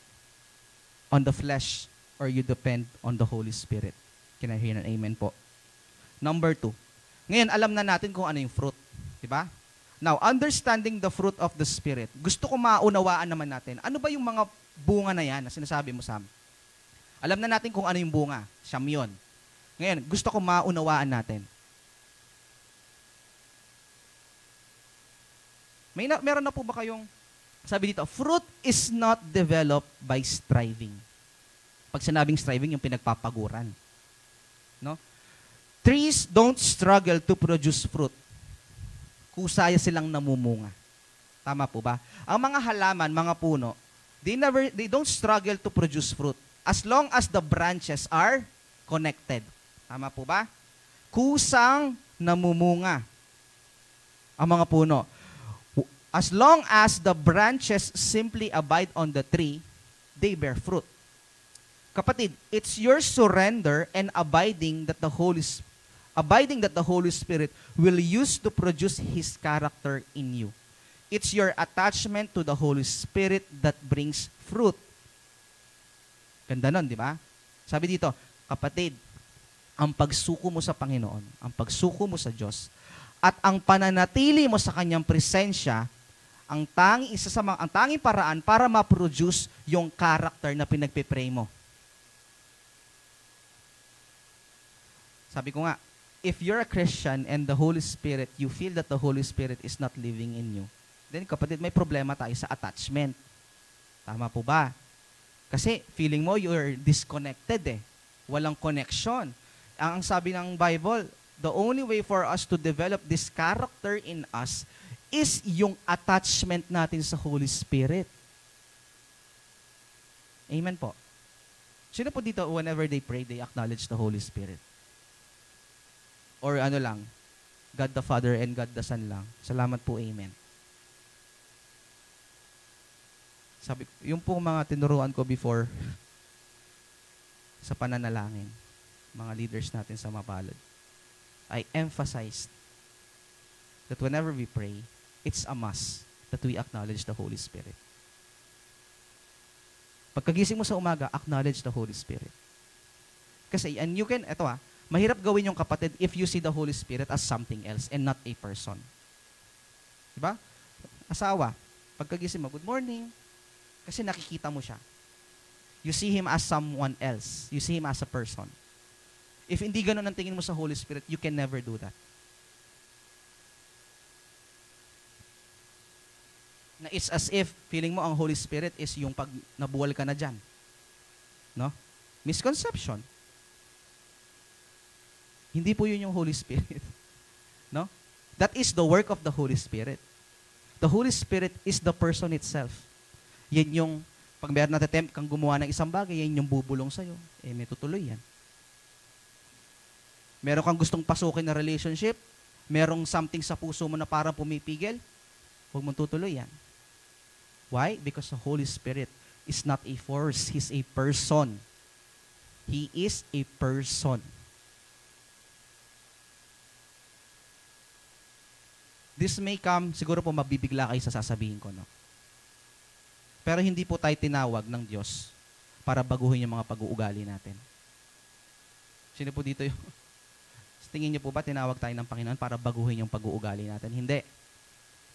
C: on the flesh or you depend on the Holy Spirit. Can I hear an amen po? Number 2. Ngayon, alam na natin kung ano yung fruit. Diba? Now, understanding the fruit of the Spirit. Gusto ko maunawaan naman natin. Ano ba yung mga bunga na yan na sinasabi mo, Sam? Alam na natin kung ano yung bunga. Siyam yun. Ngayon, gusto ko maunawaan natin. Meron na po ba kayong, sabi dito, fruit is not developed by striving. Pag sinabing striving, yung pinagpapaguran. No? Trees don't struggle to produce fruit. Kusaya silang namumunga. Tama po ba? Ang mga halaman, mga puno, they don't struggle to produce fruit as long as the branches are connected. Tama po ba? Kusang namumunga ang mga puno. As long as the branches simply abide on the tree, they bear fruit. Kapatid, it's your surrender and abiding that the Holy Spirit will use to produce His character in you. It's your attachment to the Holy Spirit that brings fruit. Ganda nun, di ba? Sabi dito, kapatid, ang pagsuko mo sa Panginoon, ang pagsuko mo sa Diyos, at ang pananatili mo sa Kanyang presensya, ang tanging paraan para ma-produce yung character na pinagpipray mo. Sabi ko nga, if you're a Christian and the Holy Spirit, you feel that the Holy Spirit is not living in you, then kapatid, may problema tayo sa attachment. Tama po ba? Kasi feeling mo you're disconnected eh. Walang connection. Ang sabi ng Bible, the only way for us to develop this character in us is yung attachment natin sa Holy Spirit. Amen po. Sino po dito, whenever they pray, they acknowledge the Holy Spirit? Or ano lang, God the Father and God the Son lang. Salamat po, amen. Sabi, yung po mga tinuruan ko before sa pananalangin, mga leaders natin sa Mapalad, I emphasized that whenever we pray, it's a must that we acknowledge the Holy Spirit. Pagkagising mo sa umaga, acknowledge the Holy Spirit. Kasi, and you can, mahirap gawin yung kapatid if you see the Holy Spirit as something else and not a person. Diba? Asawa, pagkagising mo, good morning. Kasi nakikita mo siya. You see Him as someone else. You see Him as a person. If hindi ganun ang tingin mo sa Holy Spirit, you can never do that. Na it's as if feeling mo ang Holy Spirit is yung pag nabuwal ka na dyan. No? Misconception. Hindi po yun yung Holy Spirit. No? That is the work of the Holy Spirit. The Holy Spirit is the person itself. Yan yung, pag meron na attempt kang gumawa ng isang bagay, yan yung bubulong sa'yo. May tutuloy yan. Meron kang gustong pasukin na relationship, merong something sa puso mo na parang pumipigil, huwag mong tutuloy yan. Why? Because the Holy Spirit is not a force. He's a person. He is a person. This may come, siguro po mabibigla kayo sa sasabihin ko, no? Pero hindi po tayo tinawag ng Diyos para baguhin yung mga pag-uugali natin. Sino po dito yung... Tingin niyo po ba tinawag tayo ng Panginoon para baguhin yung pag-uugali natin? Hindi.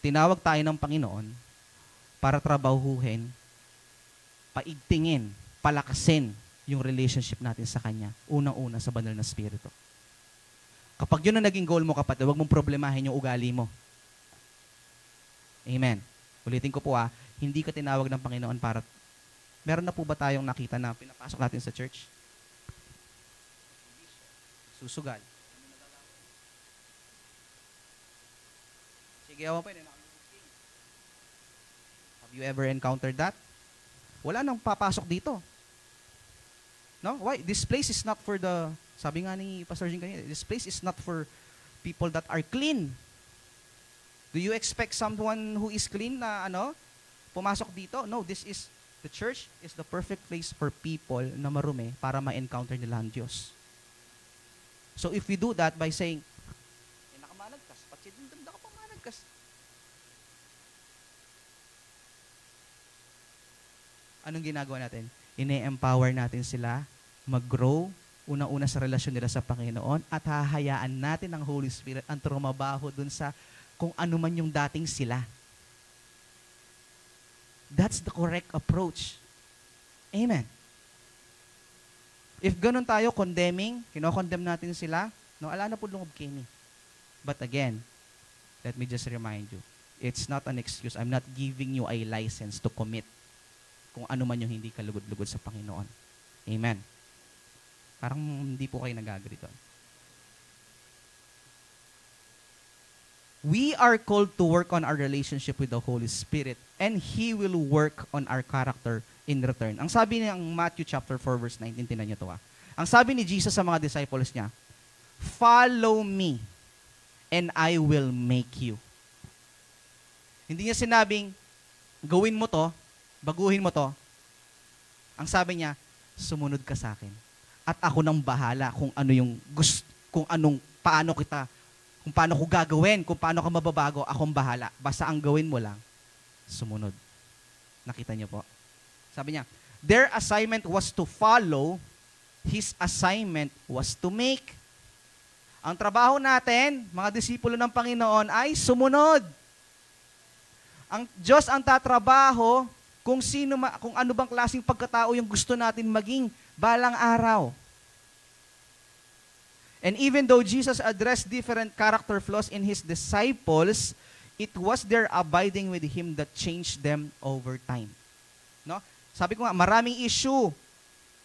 C: Tinawag tayo ng Panginoon para trabahuhin, paigtingin, palakasin yung relationship natin sa Kanya. Unang-una sa banal na Espiritu. Kapag yun ang naging goal mo, kapatid, huwag mong problemahin yung ugali mo. Amen. Ulitin ko po hindi ka tinawag ng Panginoon para... Meron na po ba tayong nakita na pinapasok natin sa church? Susugal. Have you ever encountered that? Wala nang papasok dito. No? Why? This place is not for the, sabi nga ni Pastor Jing kanina, this place is not for people that are clean. Do you expect someone who is clean na pumasok dito? No, the church is the perfect place for people na marumi para ma-encounter nila ang Diyos. So if we do that by saying, nakamanagkas, patsidindam na ka pamanagkas. Anong ginagawa natin? Ine-empower natin sila mag-grow, una-una sa relasyon nila sa Panginoon, at hahayaan natin ang Holy Spirit ang trumabaho dun sa kung ano man yung dating sila. That's the correct approach. Amen. If ganun tayo, condemning, kinokondemn natin sila, ala na po lungog kini. But again, let me just remind you, it's not an excuse. I'm not giving you a license to commit kung ano man yung hindi kalugod-lugod sa Panginoon. Amen. Parang hindi po kayo nag-agree doon. We are called to work on our relationship with the Holy Spirit, and He will work on our character in return. Ang sabi ng Matthew chapter 4 verse 19, tinan niyo to. Ang sabi ni Jesus sa mga disciples niya, "Follow me, and I will make you." Hindi niya sinabing, gawin mo to, baguhin mo to. Ang sabi niya, sumunod ka sa akin. At ako nang bahala kung ano yung gusto, kung paano ko gagawin, kung paano ka mababago, akong bahala. Basta ang gawin mo lang, sumunod. Nakita niyo po? Sabi niya, their assignment was to follow, His assignment was to make. Ang trabaho natin, mga disipulo ng Panginoon, ay sumunod. Ang Diyos ang tatrabaho kung ano bang klaseng pagkatao yung gusto natin maging balang araw. And even though Jesus addressed different character flaws in His disciples, it was their abiding with Him that changed them over time. No? Sabi ko nga, maraming issue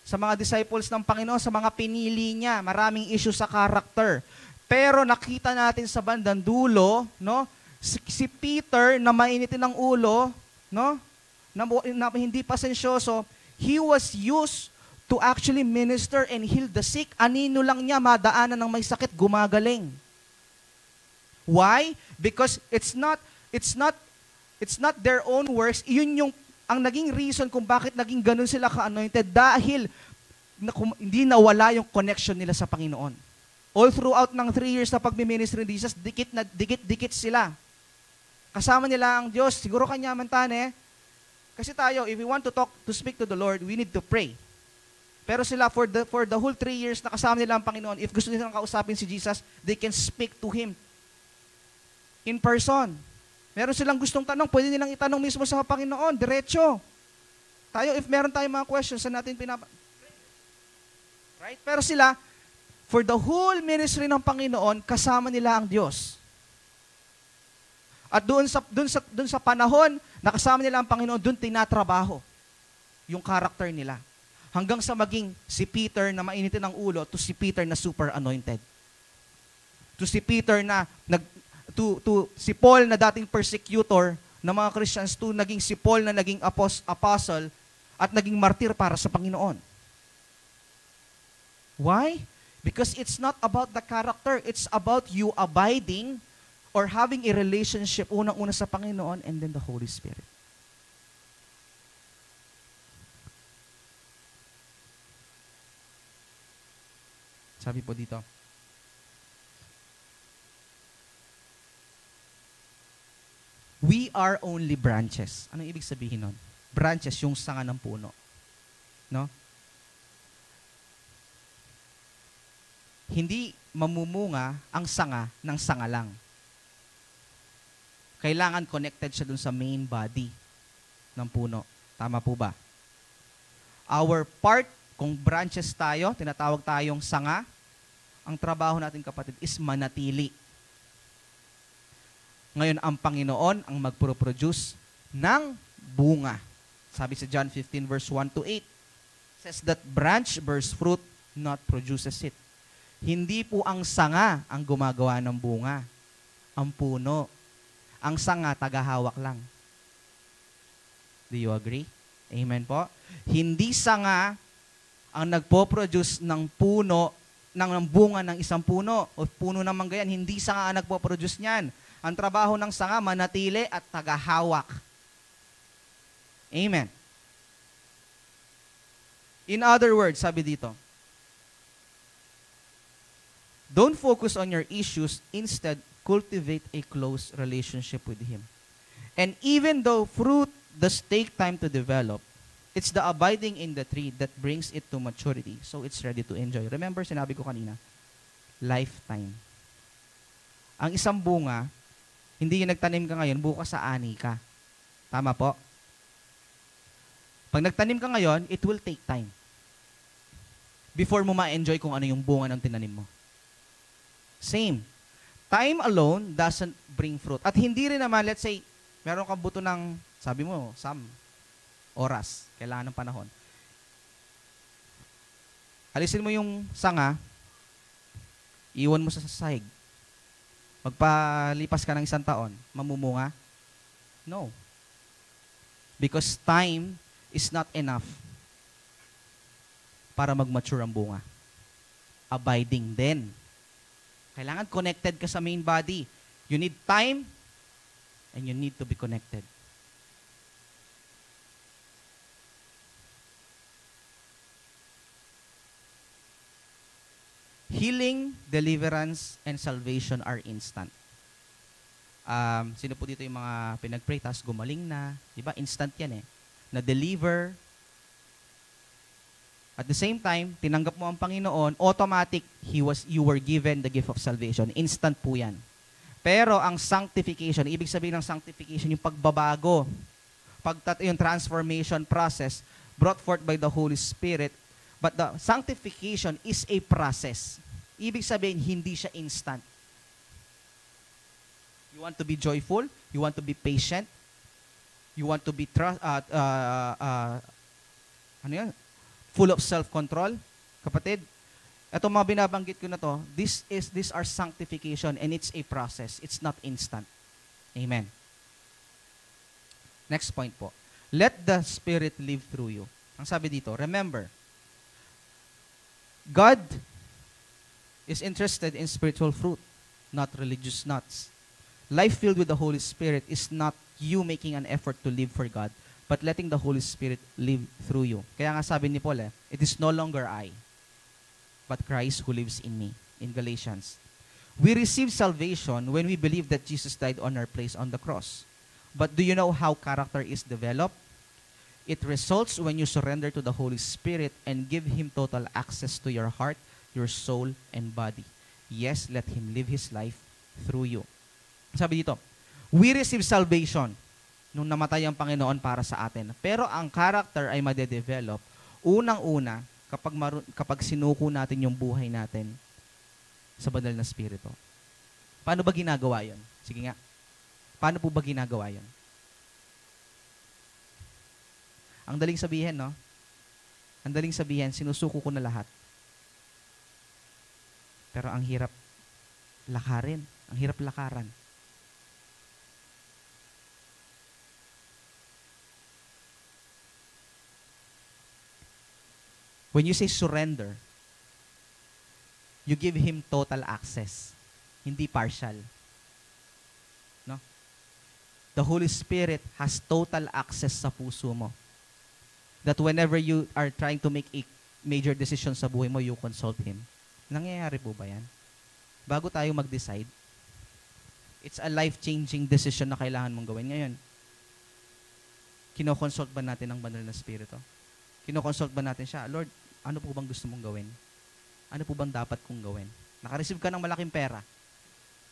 C: sa mga disciples ng Panginoon, sa mga pinili niya, maraming issue sa character. Pero nakita natin sa bandang dulo, no, si Peter na mainitin ng ulo, no, na hindi pasensyoso, he was used to actually minister and heal the sick. Anino lang niya, madaanan ng may sakit, gumagaling. Why? Because it's not their own works. Yun yung ang naging reason kung bakit naging ganun sila ka-anointed dahil hindi nawala yung connection nila sa Panginoon. All throughout ng 3 years na pagmi-ministry ni Jesus, dikit sila. Kasama nila ang Diyos. Siguro kanya mantane. Kasi tayo, if we want to speak to the Lord, we need to pray. Pero sila, for the whole 3 years na kasama nila ang Panginoon, if gusto nilang kausapin si Jesus, they can speak to Him in person. Meron silang gustong tanong, pwede nilang itanong mismo sa Panginoon, diretso. Tayo, if meron tayong mga questions, saan natin right? Pero sila, for the whole ministry ng Panginoon, kasama nila ang Diyos. At doon sa panahon na kasama nila ang Panginoon, doon tinatrabaho yung character nila. Hanggang sa maging si Peter na mainitin ng ulo to si Peter na super anointed. To si Peter na si Paul na dating persecutor ng mga Christians to naging si Paul na naging apostle at naging martir para sa Panginoon. Why? Because it's not about the character, it's about you abiding or having a relationship unang-una sa Panginoon and then the Holy Spirit. Sabi po dito, we are only branches. Anong ibig sabihin nun? Branches, yung sanga ng puno. No? Hindi mamumunga ang sanga ng sanga lang. Kailangan connected siya dun sa main body ng puno. Tama po ba? Our part, kung branches tayo, tinatawag tayong sanga, ang trabaho natin kapatid is manatili. Ngayon, ang Panginoon ang magproproduce ng bunga. Sabi sa John 15 verse 1 to 8, says that branch bears fruit, not produces it. Hindi po ang sanga ang gumagawa ng bunga. Ang puno. Ang sanga, tagahawak lang. Do you agree? Amen po? Hindi sanga ang nagpo-produce ng puno, ng bunga ng isang puno o puno ng manggayan. Hindi sanga ang nagpo-produce niyan. Ang trabaho ng sanga, manatili at tagahawak. Amen. In other words, sabi dito, don't focus on your issues, instead, cultivate a close relationship with Him. And even though fruit does take time to develop, it's the abiding in the tree that brings it to maturity, so it's ready to enjoy. Remember, sinabi ko kanina, lifetime. Ang isang bunga, hindi yung nagtanim ka ngayon, bukas sa ani ka. Tama po? Pag nagtanim ka ngayon, it will take time before mo ma-enjoy kung ano yung bunga ng tinanim mo. Same. Time alone doesn't bring fruit. At hindi rin naman, let's say, meron kang buto ng, sabi mo, oras. Kailangan ng panahon. Alisin mo yung sanga, iwan mo sa sahig. Magpalipas ka ng 1 taon, mamumunga? No. Because time is not enough para mag-mature ang bunga. Abiding din. Kailangan connected ka sa main body. You need time and you need to be connected. Healing, deliverance, and salvation are instant. Sino po dito yung mga pinag-pray, tapos gumaling na? Diba? Instant yan eh. Na-deliver. At the same time, tinanggap mo ang Panginoon, automatic, you were given the gift of salvation. Instant po yan. Pero ang sanctification, ibig sabihin ng sanctification, yung pagbabago, yung transformation process brought forth by the Holy Spirit. But the sanctification is a process. Ibig sabihin, hindi siya instant. You want to be joyful, you want to be patient, you want to be full of self-control. Kapatid, ito mga binabanggit ko na to, these are sanctification and it's a process. It's not instant. Amen. Next point po. Let the Spirit live through you. Ang sabi dito, remember, God is interested in spiritual fruit, not religious nuts. Life filled with the Holy Spirit is not you making an effort to live for God, but letting the Holy Spirit live through you. Kaya nga sabi ni Paul, it is no longer I, but Christ who lives in me. In Galatians. We receive salvation when we believe that Jesus died on our place on the cross. But do you know how character is developed? It results when you surrender to the Holy Spirit and give Him total access to your heart, your soul, and body. Yes, let Him live His life through you. Sabi dito, we receive salvation nung namatay ang Panginoon para sa atin. Pero ang character ay madedevelop unang-una kapag sinuko natin yung buhay natin sa banal na Espiritu. Paano ba ginagawa yun? Sige nga. Paano po ba ginagawa yun? Ang daling sabihin, no? Ang daling sabihin, sinusuko ko na lahat. Pero ang hirap lakarin. Ang hirap lakaran. When you say surrender, you give Him total access. Hindi partial. No? The Holy Spirit has total access sa puso mo. That whenever you are trying to make a major decision sa buhay mo, you consult Him. Nangyayari po ba yan? Bago tayo mag-decide, it's a life-changing decision na kailangan mong gawin ngayon. Kinoconsult ba natin ang banal na Espiritu? Kinoconsult ba natin siya? Lord, ano po bang gusto mong gawin? Ano po bang dapat kong gawin? Nakareceive ka ng malaking pera.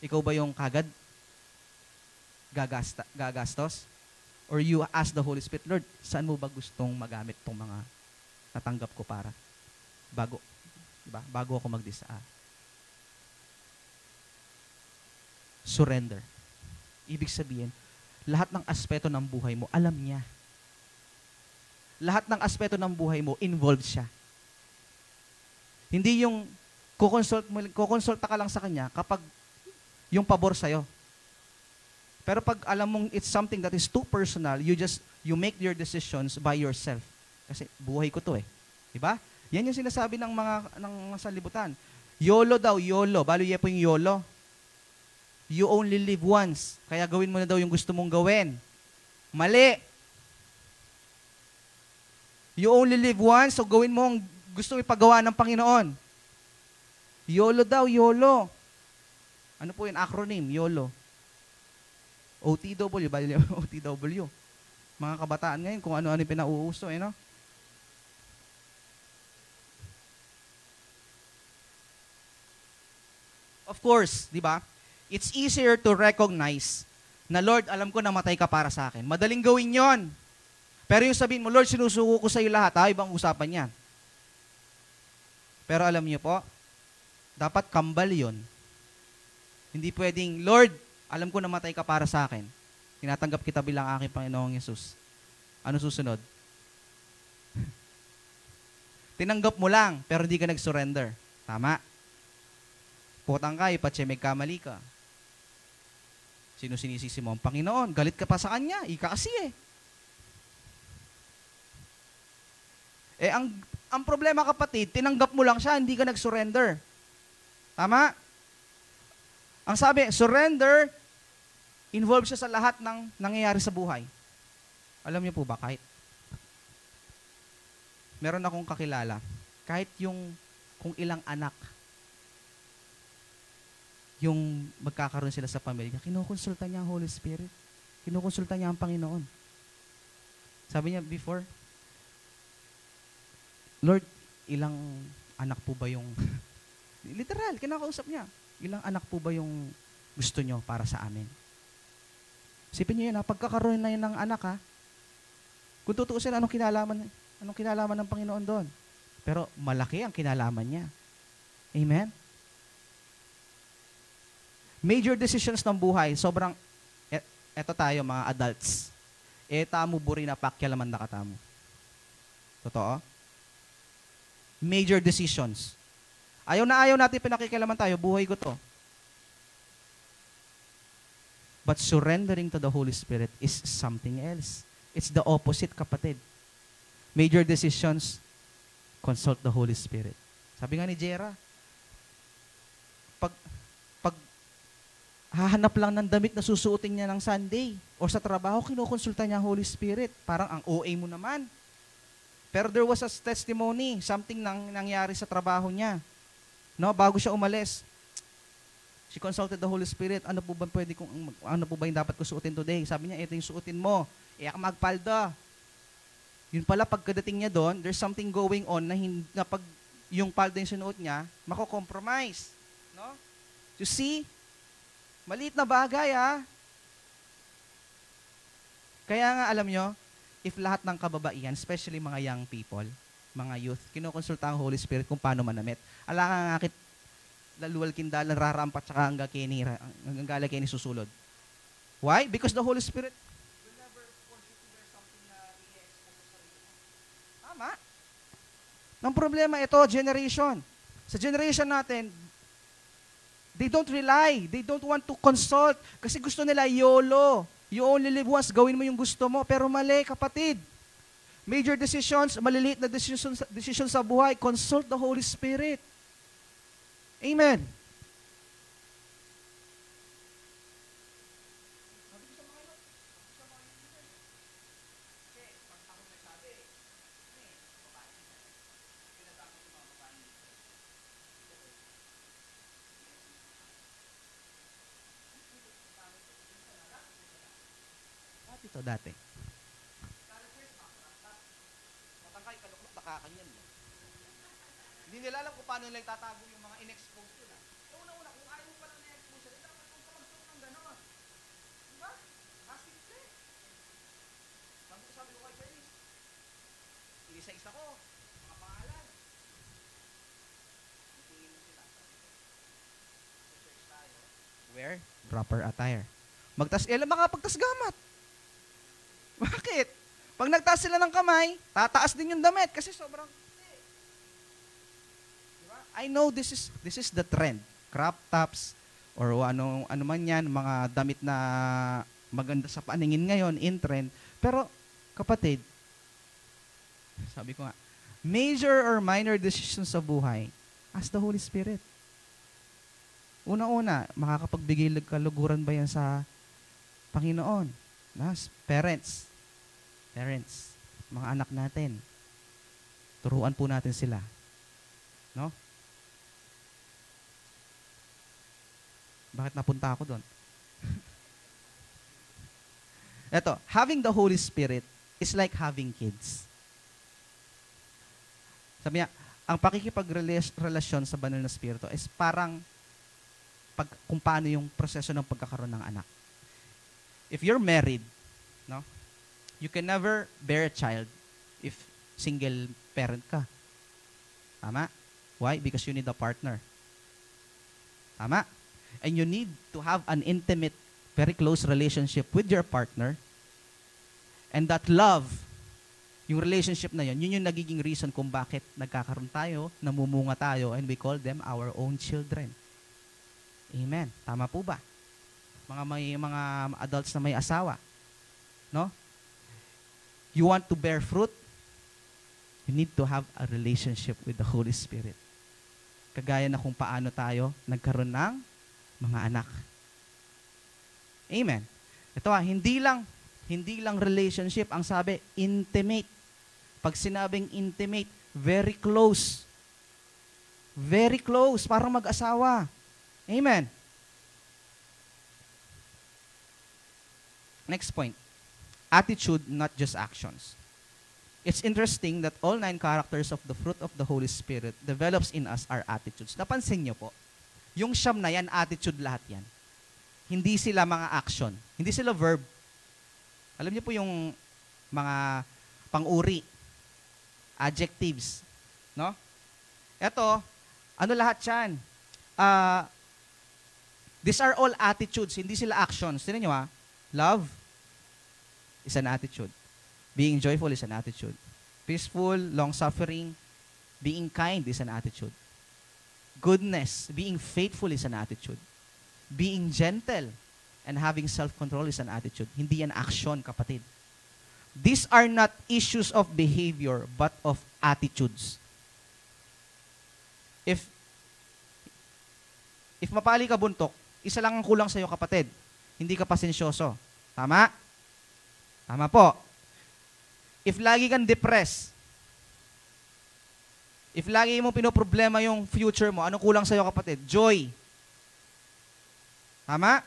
C: Ikaw ba yung kagad gagastos? Or you ask the Holy Spirit, Lord, saan mo ba gustong magamit tong mga natanggap ko para? Diba? Bago ako mag-decide. Surrender. Ibig sabihin, lahat ng aspeto ng buhay mo, alam niya. Lahat ng aspeto ng buhay mo, involved siya. Hindi yung kukonsulta ka lang sa Kanya kapag yung pabor sa'yo. Pero pag alam mong it's something that is too personal, you make your decisions by yourself. Kasi buhay ko to eh. Diba? Yan yung sinasabi ng mga sanlibutan. YOLO daw, YOLO. Balo po yung YOLO. You only live once. Kaya gawin mo na daw yung gusto mong gawin. Mali. You only live once, so gawin mo ang gusto ipagawa ng Panginoon. YOLO daw, YOLO. Ano po yung acronym? YOLO. OTW, bali OTW. Mga kabataan ngayon, kung ano-ano yung pinauuso, no? Of course, di ba? It's easier to recognize na, Lord, alam ko namatay ka para sa akin. Madaling gawin yon. Pero yung sabihin mo, Lord, sinusuko ko sa iyo lahat, ibang usapan yan. Pero alam niyo po, dapat kambal yon. Hindi pwedeng, Lord, alam ko namatay ka para sa akin. Tinatanggap kita bilang aking Panginoong Yesus. Ano susunod? Tinanggap mo lang, pero hindi ka nag-surrender. Tama. Putang ka, ipatsyemeg kamali ka. Sino sinisisi mo? Ang Panginoon. Galit ka pa sa Kanya. Ika kasi eh. Ang problema kapatid, tinanggap mo lang siya, hindi ka nag-surrender. Tama? Ang sabi, surrender, involved siya sa lahat ng nangyayari sa buhay. Alam niyo po ba, meron akong kakilala, kahit kung ilang anak, yung magkakaroon sila sa pamilya, kinukonsulta niya ang Holy Spirit. Kinukonsulta niya ang Panginoon. Sabi niya before, Lord, ilang anak po ba yung, literal, kinakausap niya, ilang anak po ba yung gusto niyo para sa amin? Isipin niyo yun, pagkakaroon na yun ng anak, kung tutuusin, anong kinalaman ng Panginoon doon? Pero malaki ang kinalaman niya. Amen? Major decisions ng buhay, sobrang, eto tayo mga adults, tamo buri na pakyalaman na katamo. Totoo? Major decisions. Ayaw natin pinakikialaman tayo, buhay ko to. But surrendering to the Holy Spirit is something else. It's the opposite, kapatid. Major decisions, consult the Holy Spirit. Sabi nga ni Jera, pag hahanap lang ng damit na susuotin niya ng Sunday. O sa trabaho, kinukonsulta niya ang Holy Spirit. Parang ang OA mo naman. Pero there was a testimony, something nangyari sa trabaho niya. No, bago siya umalis, she consulted the Holy Spirit. Ano po ba yung dapat ko suotin today? Sabi niya, ito yung suotin mo. Iyak magpalda. Yun pala, pagkadating niya doon, there's something going on na pag yung palda yung sinuot niya, mako-compromise. No? You see? Maliit na bagay, ha? Kaya nga, alam nyo, if lahat ng kababaihan, especially mga young people, mga youth, kinukonsulta ang Holy Spirit kung paano manamit. Ala ka nga akit, laluwal kindal, nararampat, saka hanggang kini susulod. Why? Because the Holy Spirit will never force you to wear something na i-expose sa sarili mo. Tama? Ang problema ito, generation. Sa generation natin, they don't rely. They don't want to consult. Kasi gusto nila YOLO. You only live once, gawin mo yung gusto mo. Pero mali, kapatid. Major decisions, maliliit na decisions sa buhay, consult the Holy Spirit. Amen. Ito dati. Matangkay, kaluklok, nakakanyan. Hindi nila alam kung paano nila itatago yung mga in-expose nila. Una-una, kung ayaw mo palang na-expose nila, dapat kung kapagsuot ng gano'n. Diba? Kasimple. Sabi ko kay Feliz, isa-isa ko, mga pangalan. Itingin mo sila. Sa church tayo. Wear proper attire. Makapagtas gamat. Bakit? Pag nagtaas sila ng kamay, tataas din yung damit kasi sobrang diba? I know this is the trend. Crop tops or ano man yan, mga damit na maganda sa paningin ngayon, in trend. Pero kapatid, sabi ko nga, major or minor decisions sa buhay, ask the Holy Spirit. Una-una, makakapagbigay kaluguran ba yan sa Panginoon? Parents, mga anak natin, turuan po natin sila. No? Bakit napunta ako doon? Eto, having the Holy Spirit is like having kids. Sabi niya, ang pakikipagrelasyon sa banal na spirito is parang kung paano yung proseso ng pagkakaroon ng anak. If you're married, no? You can never bear a child if single parent ka. Tama? Why? Because you need a partner. Tama? And you need to have an intimate, very close relationship with your partner. And that love, yung relationship na yun yung nagiging reason kung bakit nagkakaroon tayo, namumunga tayo, and we call them our own children. Amen. Tama po ba? Mga adults na may asawa. No? You want to bear fruit? You need to have a relationship with the Holy Spirit. Kagaya na kung paano tayo nagkaroon ng mga anak. Amen. Ito hindi lang relationship. Ang sabi, intimate. Pag sinabing intimate, very close. Very close, parang mag-asawa. Amen. Next point. Attitude, not just actions. It's interesting that all 9 characters of the fruit of the Holy Spirit develops in us our attitudes. Napansin niyo po, yung siyam na yan, attitude lahat yan. Hindi sila mga action. Hindi sila verb. Alam niyo po yung mga pang-uri, adjectives. No? Ito, ano lahat yan? These are all attitudes, hindi sila actions. Tignan niyo love is an attitude. Being joyful is an attitude. Peaceful, long-suffering, being kind is an attitude. Goodness, being faithful is an attitude. Being gentle and having self-control is an attitude. Hindi yan action, kapatid. These are not issues of behavior, but of attitudes. If mapali ka buntok, Isa lang ang kulang sa'yo, kapatid. Hindi ka pasensyoso. Tama? Tama po. If lagi kang depressed, if lagi mo pinoproblema yung future mo, anong kulang sa'yo, kapatid? Joy. Tama?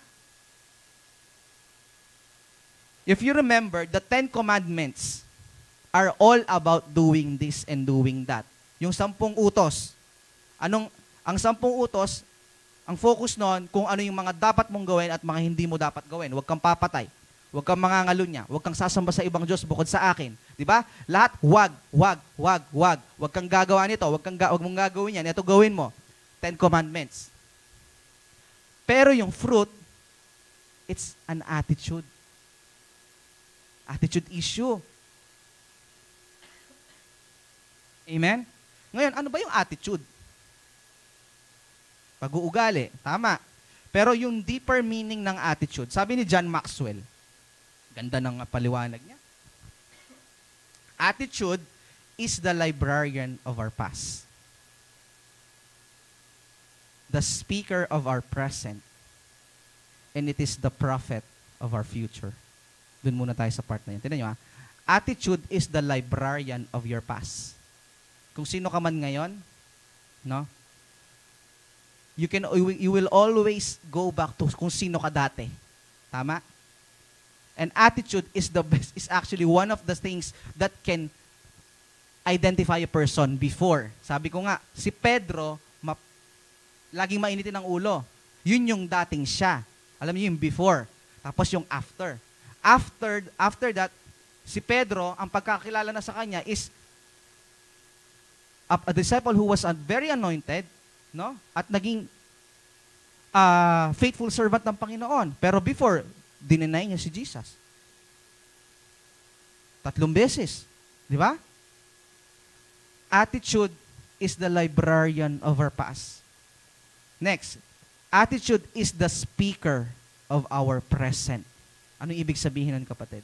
C: If you remember, the 10 Commandments are all about doing this and doing that. Yung 10 utos. Ang 10 utos, ang focus nun kung ano yung mga dapat mong gawin at mga hindi mo dapat gawin. Huwag kang papatay. Huwag kang mangangalunya. Huwag kang sasamba sa ibang Diyos bukod sa akin. Di ba? Lahat, wag. Huwag kang gagawa nito. Huwag mong gagawin yan. Ito gawin mo. 10 Commandments. Pero yung fruit, it's an attitude. Attitude issue. Amen? Ngayon, ano ba yung attitude? Pag-uugali. Tama. Pero yung deeper meaning ng attitude, sabi ni John Maxwell, ganda ng paliwanag niya. Attitude is the librarian of our past. The speaker of our present. And it is the prophet of our future. Doon muna tayo sa part na yun. Tignan nyo ha. Attitude is the librarian of your past. Kung sino ka man ngayon, no? You will always go back to kung sino ka dati. Tama? And attitude is actually one of the things that can identify a person before. Sabi ko nga, si Pedro, laging mainitin ang ulo. Yun yung dating siya. Alam niyo yung before. Tapos yung after. After that, si Pedro, ang pagkakilala na sa kanya is a disciple who was very anointed, no? At naging faithful servant ng Panginoon. Pero before, dinenay niya si Jesus. 3 beses. Di ba? Attitude is the librarian of our past. Next, attitude is the speaker of our present. Ano ibig sabihin nun, kapatid?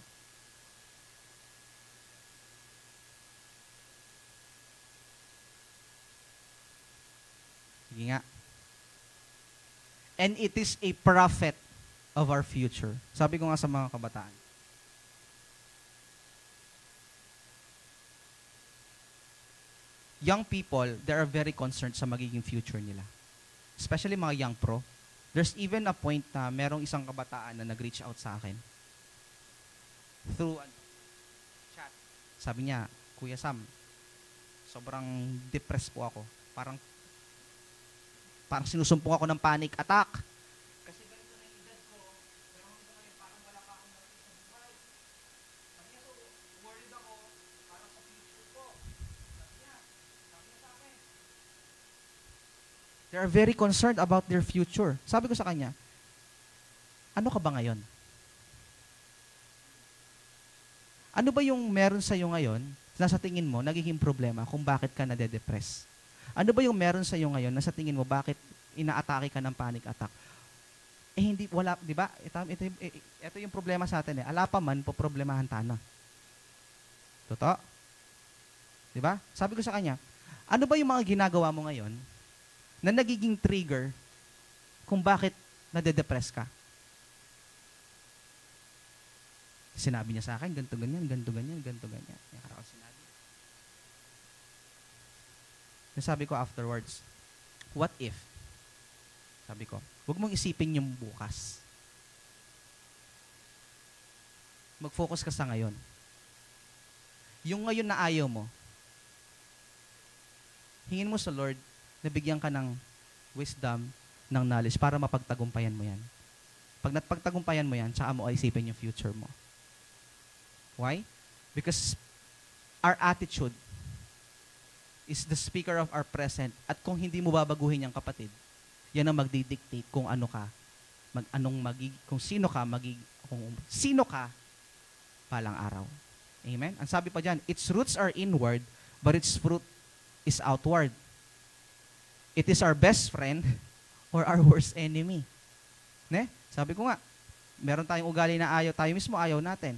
C: Sige nga. And it is a prophet of our future. Sabi ko nga sa mga kabataan. Young people, they are very concerned sa magiging future nila. Especially mga young pro. There's even a point na merong isang kabataan na nag-reach out sa akin. Through chat. Sabi niya, Kuya Sam, sobrang depressed po ako. Parang sinusumpong ako ng panic attack. Kasi ganito na yung edad ko, pero hanggang ngayon parang wala pa akong nakita sa buhay. Sabi niya, so worried ako para sa future ko. Sabi niya sa akin. They are very concerned about their future. Sabi ko sa kanya, ano ka ba ngayon? Ano ba yung meron sa'yo ngayon na sa tingin mo nagiging problema kung bakit ka nade-depress? Ano ba yung meron sa iyo ngayon na sa tingin mo bakit inaatake ka ng panic attack? Hindi, wala, di ba? Ito yung problema sa atin eh. Ala pa man, poproblemahan tana. Totoo? Di ba? Sabi ko sa kanya, ano ba yung mga ginagawa mo ngayon na nagiging trigger kung bakit nade-depress ka? Sinabi niya sa akin, ganito, ganyan. Yung araw sinabi. Sabi ko afterwards, what if? Sabi ko, huwag mong isipin yung bukas. Mag-focus ka sa ngayon. Yung ngayon na ayaw mo, hingin mo sa Lord na bigyan ka ng wisdom, ng knowledge para mapagtagumpayan mo yan. Pag napagtagumpayan mo yan, tsaka mo isipin yung future mo. Why? Because our attitude is the speaker of our present. At kung hindi mo babaguhin yung kapatid, yan ang magdidictate kung ano ka, kung sino ka palang araw. Amen? Ang sabi pa dyan, its roots are inward, but its fruit is outward. It is our best friend or our worst enemy. Ne? Sabi ko nga, meron tayong ugali na tayo mismo ayaw natin.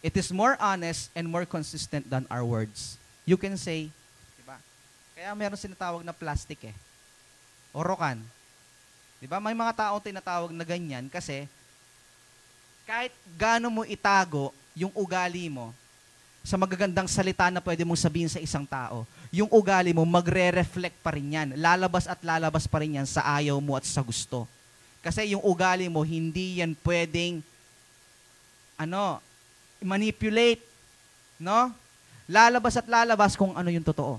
C: It is more honest and more consistent than our words. You can say, diba? Kaya meron sinatawag na plastic eh. Orokan. Di ba? May mga taong tinatawag na ganyan kasi kahit gaano mo itago yung ugali mo sa magagandang salita na pwede mong sabihin sa isang tao, yung ugali mo magre-reflect pa rin yan. Lalabas at lalabas pa rin yan sa ayaw mo at sa gusto. Kasi yung ugali mo, hindi yan pwedeng manipulate. No? Lalabas at lalabas kung ano yung totoo.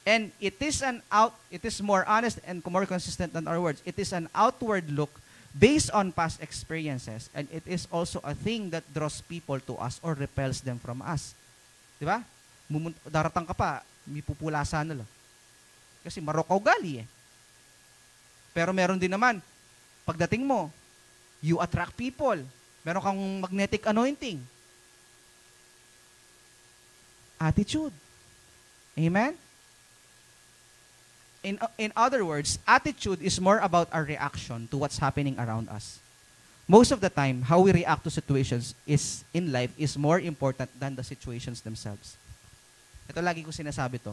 C: And it is more honest and more consistent than our words. It is an outward look based on past experiences, and it is also a thing that draws people to us or repels them from us. Di ba? Daratang ka pa, may pupulasan nila. Kasi marokaw gali eh. Pero meron din naman, pagdating mo, you attract people. Meron kang magnetic anointing. Attitude. Amen? In other words, attitude is more about our reaction to what's happening around us. Most of the time, how we react to situations in life is more important than the situations themselves. Ito lagi ko sinasabi to.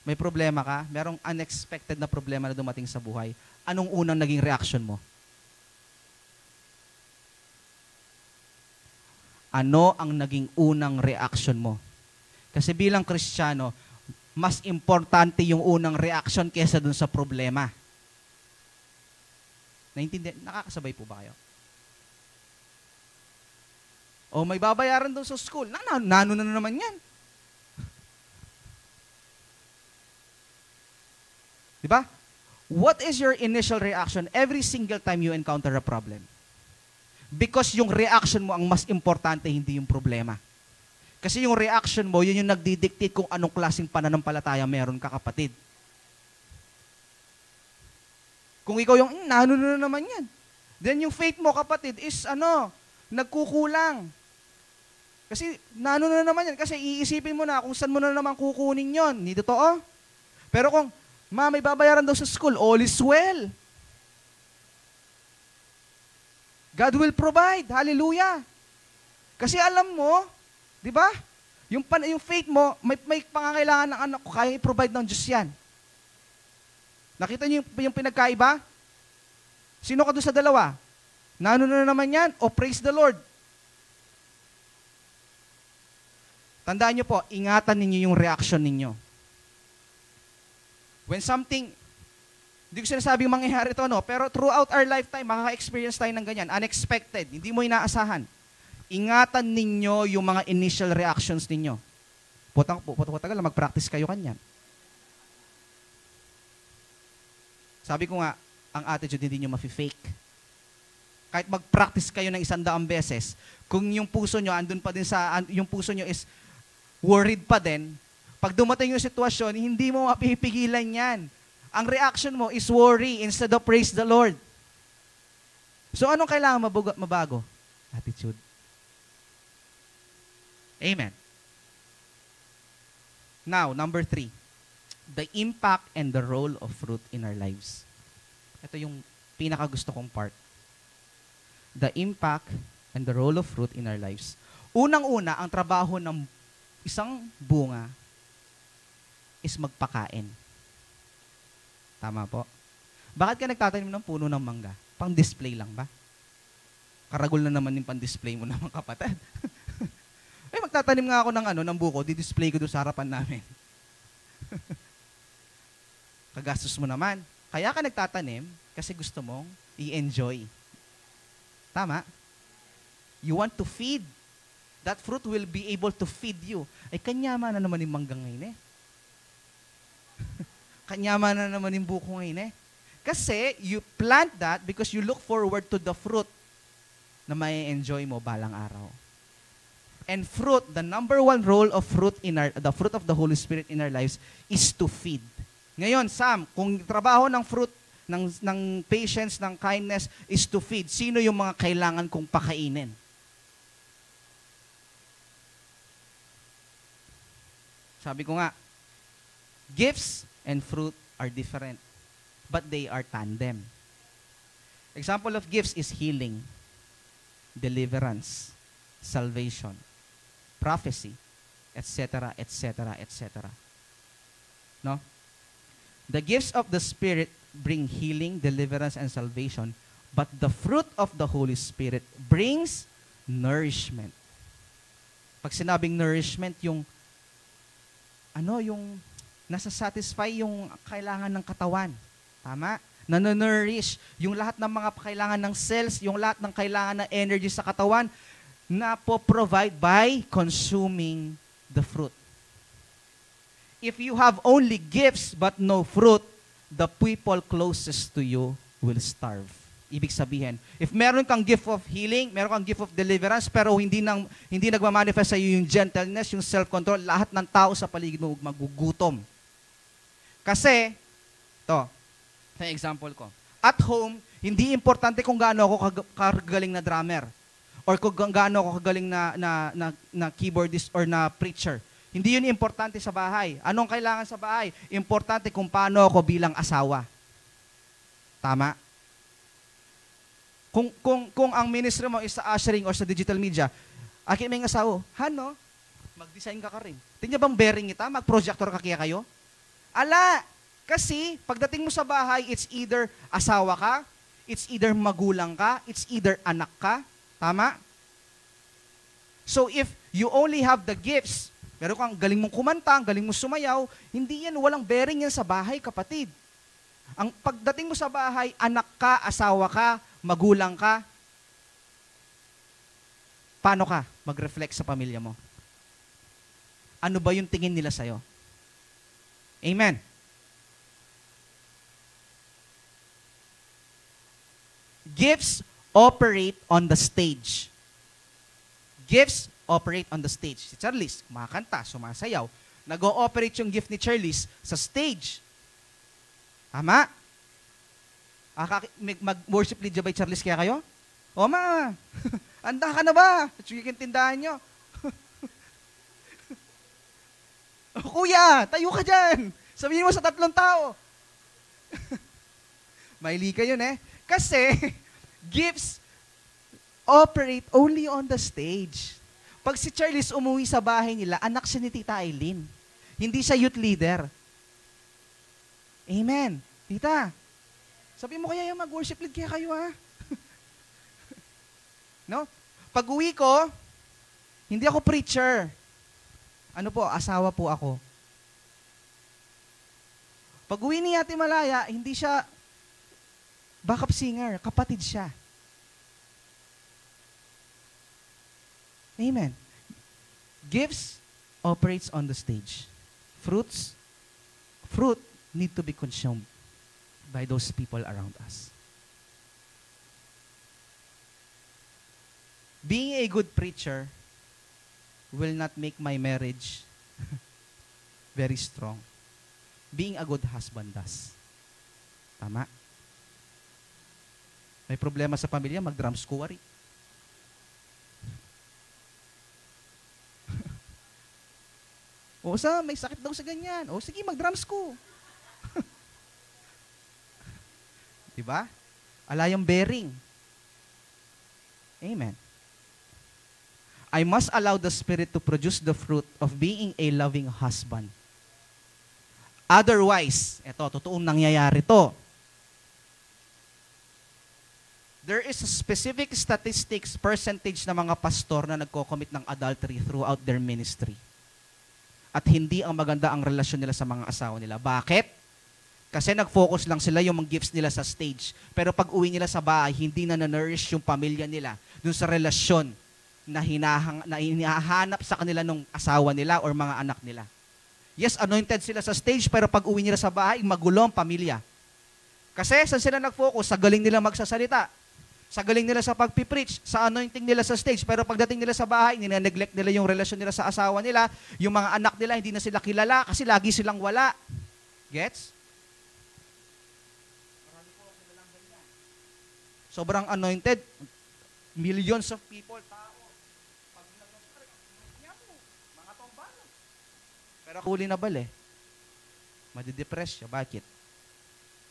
C: May problema ka, merong unexpected na problema na dumating sa buhay. Anong unang naging reaction mo? Ano ang naging unang reaction mo? Kasi bilang Kristiyano, mas importante yung unang reaction kesa dun sa problema. Naintindihan? Nakakasabay po ba kayo? O may babayaran doon sa school. Nano na naman yan. Diba? What is your initial reaction every single time you encounter a problem? Because yung reaction mo ang mas importante, hindi yung problema. Kasi yung reaction mo, yun yung nagdidictate kung anong klaseng pananampalataya meron ka, kapatid. Kung ikaw yung, nano na naman yan. Then yung faith mo, kapatid, is nagkukulang. Kasi nano na naman yan. Kasi iisipin mo na kung saan mo na naman kukunin yon. Hindi totoo. Pero kung, may babayaran daw sa school, all is well. God will provide. Hallelujah. Kasi alam mo, di ba? Yung faith mo, may pangangailangan ng anak ko, kaya i-provide ng Diyos yan. Nakita niyo yung pinagkaiba? Sino ka doon sa dalawa? Nano na naman yan? O praise the Lord? Tandaan niyo po, ingatan ninyo yung reaction ninyo. When something, hindi ko sinasabing mangyayari ito, pero throughout our lifetime, makaka-experience tayo ng ganyan. Unexpected, hindi mo inaasahan. Ingatan ninyo yung mga initial reactions ninyo. Putagal, mag-practice kayo kanyan. Sabi ko nga, ang attitude hindi nyo mafi-fake. Kahit mag-practice kayo ng 100 beses, kung yung puso nyo, andun pa din yung puso nyo is worried pa din, pag dumating yung sitwasyon, hindi mo mapipigilan yan. Ang reaction mo is worry instead of praise the Lord. So anong kailangan mabago? Attitude. Amen. Now, number 3. The impact and the role of fruit in our lives. Ito yung pinakagusto kong part. The impact and the role of fruit in our lives. Unang-una, ang trabaho ng isang bunga is magpakain. Tama po. Bakit ka nagtatanim ng puno ng mangga? Pang-display lang ba? Karagol na naman yung pang-display mo naman, kapatid. Magtatanim nga ako ng buko, di-display ko doon sa harapan namin. Kagastos mo naman. Kaya ka nagtatanim kasi gusto mong i-enjoy. Tama? You want to feed. That fruit will be able to feed you. Ay, kanyama na naman yung manggang ngayon eh. Kanyama na naman yung buko ngayon eh. Kasi you plant that because you look forward to the fruit na may enjoy mo balang araw. And fruit, the number one role of fruit the fruit of the Holy Spirit in our lives is to feed. Ngayon, Sam, kung trabaho ng fruit, ng patience, ng kindness, is to feed, sino yung mga kailangan kong pakainin? Sabi ko nga, gifts and fruit are different, but they are tandem. Example of gifts is healing, deliverance, salvation, prophecy, etc., etc., etc. No? The gifts of the Spirit bring healing, deliverance, and salvation, but the fruit of the Holy Spirit brings nourishment. Pag sinabing nourishment, yung nasa-satisfy yung kailangan ng katawan. Tama? Nanonourish yung lahat ng mga kailangan ng cells, yung lahat ng kailangan ng energy sa katawan, na po-provide by consuming the fruit. If you have only gifts but no fruit, the people closest to you will starve. Ibig sabihin, if meron kang gift of healing, meron kang gift of deliverance, pero hindi nagmamanifest sa iyo yung gentleness, yung self-control, lahat ng tao sa paligid mo magugutom. Kasi, sa example ko, at home, hindi importante kung gaano ako kagaling na drummer or kung gaano ako kagaling na keyboardist or na preacher. Hindi yun importante sa bahay. Anong kailangan sa bahay? Importante kung paano ako bilang asawa. Tama? Kung ang ministry mo is sa ushering or sa digital media, akin may asawa, mag-design ka rin. Tingnan bang bearing ita? Mag-projector ka kaya kayo? Ala! Kasi, pagdating mo sa bahay, it's either asawa ka, it's either magulang ka, it's either anak ka. Tama? So if you only have the gifts, pero kung galing mong kumanta, galing mong sumayaw, hindi yan, walang bearing yan sa bahay, kapatid. Ang pagdating mo sa bahay, anak ka, asawa ka, magulang ka, paano ka mag-reflect sa pamilya mo? Ano ba yung tingin nila sa'yo? Amen. Gifts operate on the stage. Gifts operate on the stage. Si Charlize, kumakanta, sumasayaw. Nag-ooperate yung gift ni Charlize sa stage. Tama? Mag-worship lead by Charlize kaya kayo? O ma, anda ka na ba? Sige yung tindahan nyo. O kuya, tayo ka dyan. Sabihin mo sa 3 tao. Maili ka yun Kasi, gifts operate only on the stage. Pag si Charlize umuwi sa bahay nila, anak siya ni Tita Eileen. Hindi siya youth leader. Amen. Tita, sabi mo kaya yung mag-worship lead kaya kayo No? Pag uwi ko, hindi ako preacher. Asawa po ako. Pag uwi ni Ate Malaya, hindi siya backup singer, kapatid siya. Amen. Gifts operates on the stage. Fruit need to be consumed by those people around us. Being a good preacher will not make my marriage very strong. Being a good husband does. Tama? May problema sa pamilya, mag-drum squari. May sakit daw sa ganyan. Sige, mag-drums ko. Diba? Ala yung bearing. Amen. I must allow the Spirit to produce the fruit of being a loving husband. Otherwise, totoong nangyayari to. There is a specific statistics percentage na mga pastor na nagko-commit ng adultery throughout their ministry. At hindi ang maganda ang relasyon nila sa mga asawa nila. Bakit? Kasi nag-focus lang sila yung mga gifts nila sa stage. Pero pag uwi nila sa bahay, hindi na nourish yung pamilya nila dun sa relasyon na hinahanap sa kanila ng asawa nila or mga anak nila. Yes, anointed sila sa stage, pero pag uwi nila sa bahay, magulo ang pamilya. Kasi saan sila nag-focus? Sa galing nila magsasalita. Sa galing nila sa pagpipreach, sa anointing nila sa stage, pero pagdating nila sa bahay, nina-neglect nila yung relasyon nila sa asawa nila, yung mga anak nila, hindi na sila kilala kasi lagi silang wala. Gets? Sobrang anointed, millions of people, tao. Pag mga tombano. Pero huli na bali, madidepress siya. Bakit?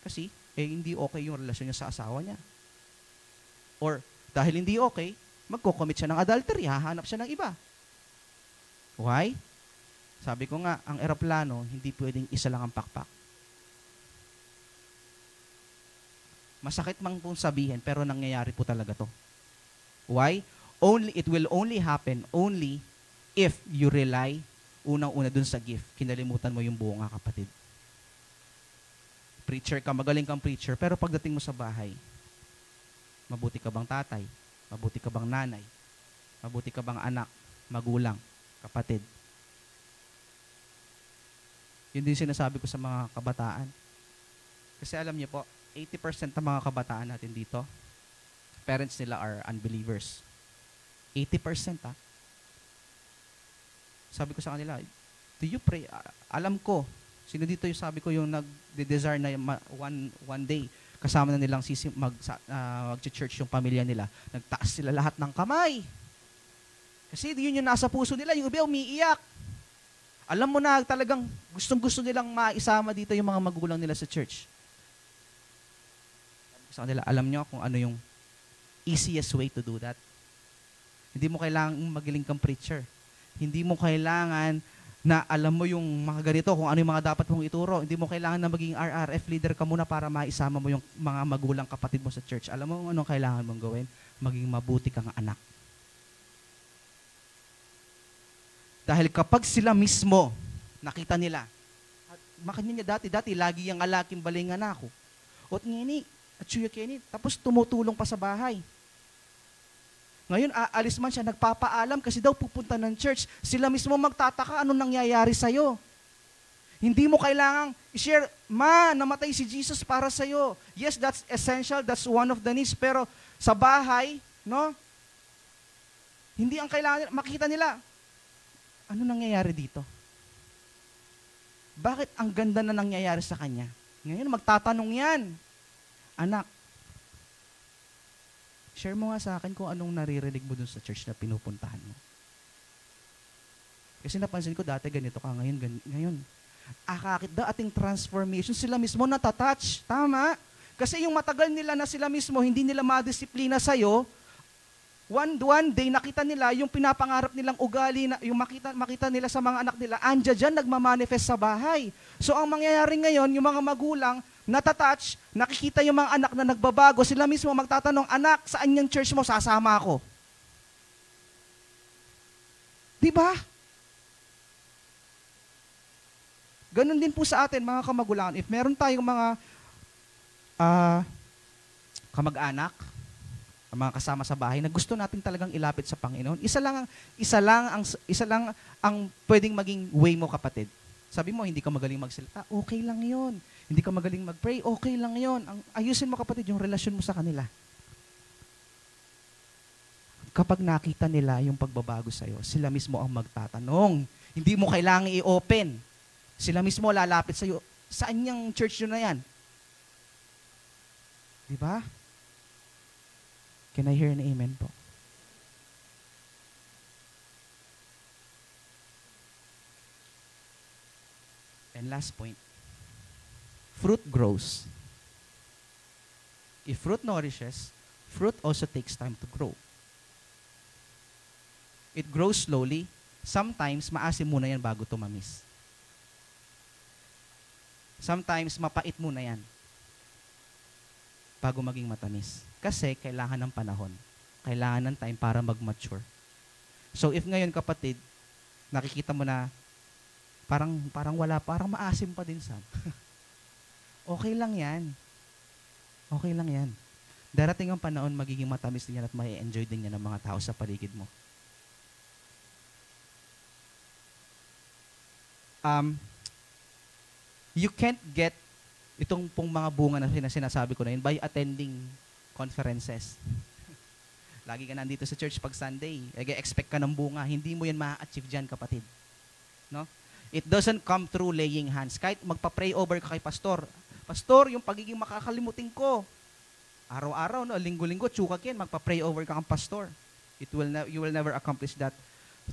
C: Kasi, hindi okay yung relasyon niya sa asawa niya. Or, dahil hindi okay, magko-commit siya ng adultery, hahanap siya ng iba. Why? Sabi ko nga, ang eroplano, hindi pwedeng isa lang ang pakpak. Masakit mang pong sabihin, pero nangyayari po talaga to. Why? It will only happen only if you rely unang-una dun sa gift. Kinalimutan mo yung bunga, kapatid. Preacher ka, magaling kang preacher, pero pagdating mo sa bahay, mabuti ka bang tatay? Mabuti ka bang nanay? Mabuti ka bang anak? Magulang? Kapatid? Yun din sinasabi ko sa mga kabataan. Kasi alam niyo po, 80% ng mga kabataan natin dito, parents nila are unbelievers. 80%, ha? Sabi ko sa kanila, do you pray? Alam ko, sino dito yung sabi ko yung nag-desire na one day, kasama na nilang mag-church yung pamilya nila, nagtaas sila lahat ng kamay. Kasi yun yung nasa puso nila, yung iba umiiyak. Alam mo na talagang gustong-gusto nilang maisama dito yung mga magulang nila sa church. Sabi ko sa kanila, alam nyo kung ano yung easiest way to do that? Hindi mo kailangan magaling kang preacher. Hindi mo kailangan na alam mo yung mga ganito, kung ano yung mga dapat mong ituro. Hindi mo kailangan na maging RRF leader ka muna para maisama mo yung mga magulang kapatid mo sa church. Alam mo kung anong kailangan mong gawin? Maging mabuti kang anak. Dahil kapag sila mismo, nakita nila, at makanya niya dati lagi yung alaking balingan ako. Ot ngini, at suya kini, tapos tumutulong pa sa bahay. Ngayon, aalis man siya, nagpapaalam kasi daw pupunta ng church. Sila mismo magtataka, anong nangyayari sa'yo? Hindi mo kailangang i-share, namatay si Jesus para sa'yo. Yes, that's essential, that's one of the needs. Pero sa bahay, no? Hindi ang kailangan, makita nila, ano nangyayari dito? Bakit ang ganda na nangyayari sa kanya? Ngayon, magtatanong yan. Anak, share mo nga sa akin kung anong naririnig mo dun sa church na pinupuntahan mo. Kasi napansin ko dati ganito ka, ngayon. Akakit daw ating transformation, sila mismo natatouch. Tama? Kasi yung matagal nila na sila mismo, hindi nila madisiplina sa'yo, one day nakita nila yung pinapangarap nilang ugali, na, yung makita nila sa mga anak nila, andya dyan, nagmamanifest sa bahay. So ang mangyayari ngayon, yung mga magulang, natatouch, nakikita yung mga anak na nagbabago, sila mismo magtatanong, anak, saan yung church mo? Sasama ako. Diba? Ganon din po sa atin, mga kamagulangan. If meron tayong mga kamag-anak, mga kasama sa bahay na gusto natin talagang ilapit sa Panginoon, isa lang ang pwedeng maging way mo, kapatid. Sabi mo, hindi ka magaling magsalita, okay lang yon. Hindi ka magaling mag-pray, okay lang yon. Ayusin mo, kapatid, yung relasyon mo sa kanila. Kapag nakita nila yung pagbabago sa'yo, sila mismo ang magtatanong. Hindi mo kailangan i-open. Sila mismo lalapit sa'yo. Saan yung church yun na yan? Diba? Can I hear an amen po? And last point, fruit grows. If fruit nourishes, fruit also takes time to grow. It grows slowly. Sometimes, maasim muna yan bago tumamis. Sometimes, mapait muna yan bago maging matamis. Kasi kailangan ng panahon. Kailangan ng time para mag-mature. So if ngayon, kapatid, nakikita mo na parang wala, parang maasim pa din, Sam. Okay lang yan. Okay lang yan. Darating ang panahon, magiging matamis din yan at may enjoy din yan ng mga tao sa paligid mo. You can't get itong pong mga bunga na sinasabi ko na yun by attending conferences. Lagi ka nandito sa church pag Sunday, expect ka ng bunga. Hindi mo yan ma-achieve dyan, kapatid. No? It doesn't come through laying hands. Kahit magpa-pray over ka kay pastor. Pastor, yung pagiging makakalimutin ko. Araw-araw, no, linggo-linggo, tsukakin, magpa-pray over ka kang pastor. You will never accomplish that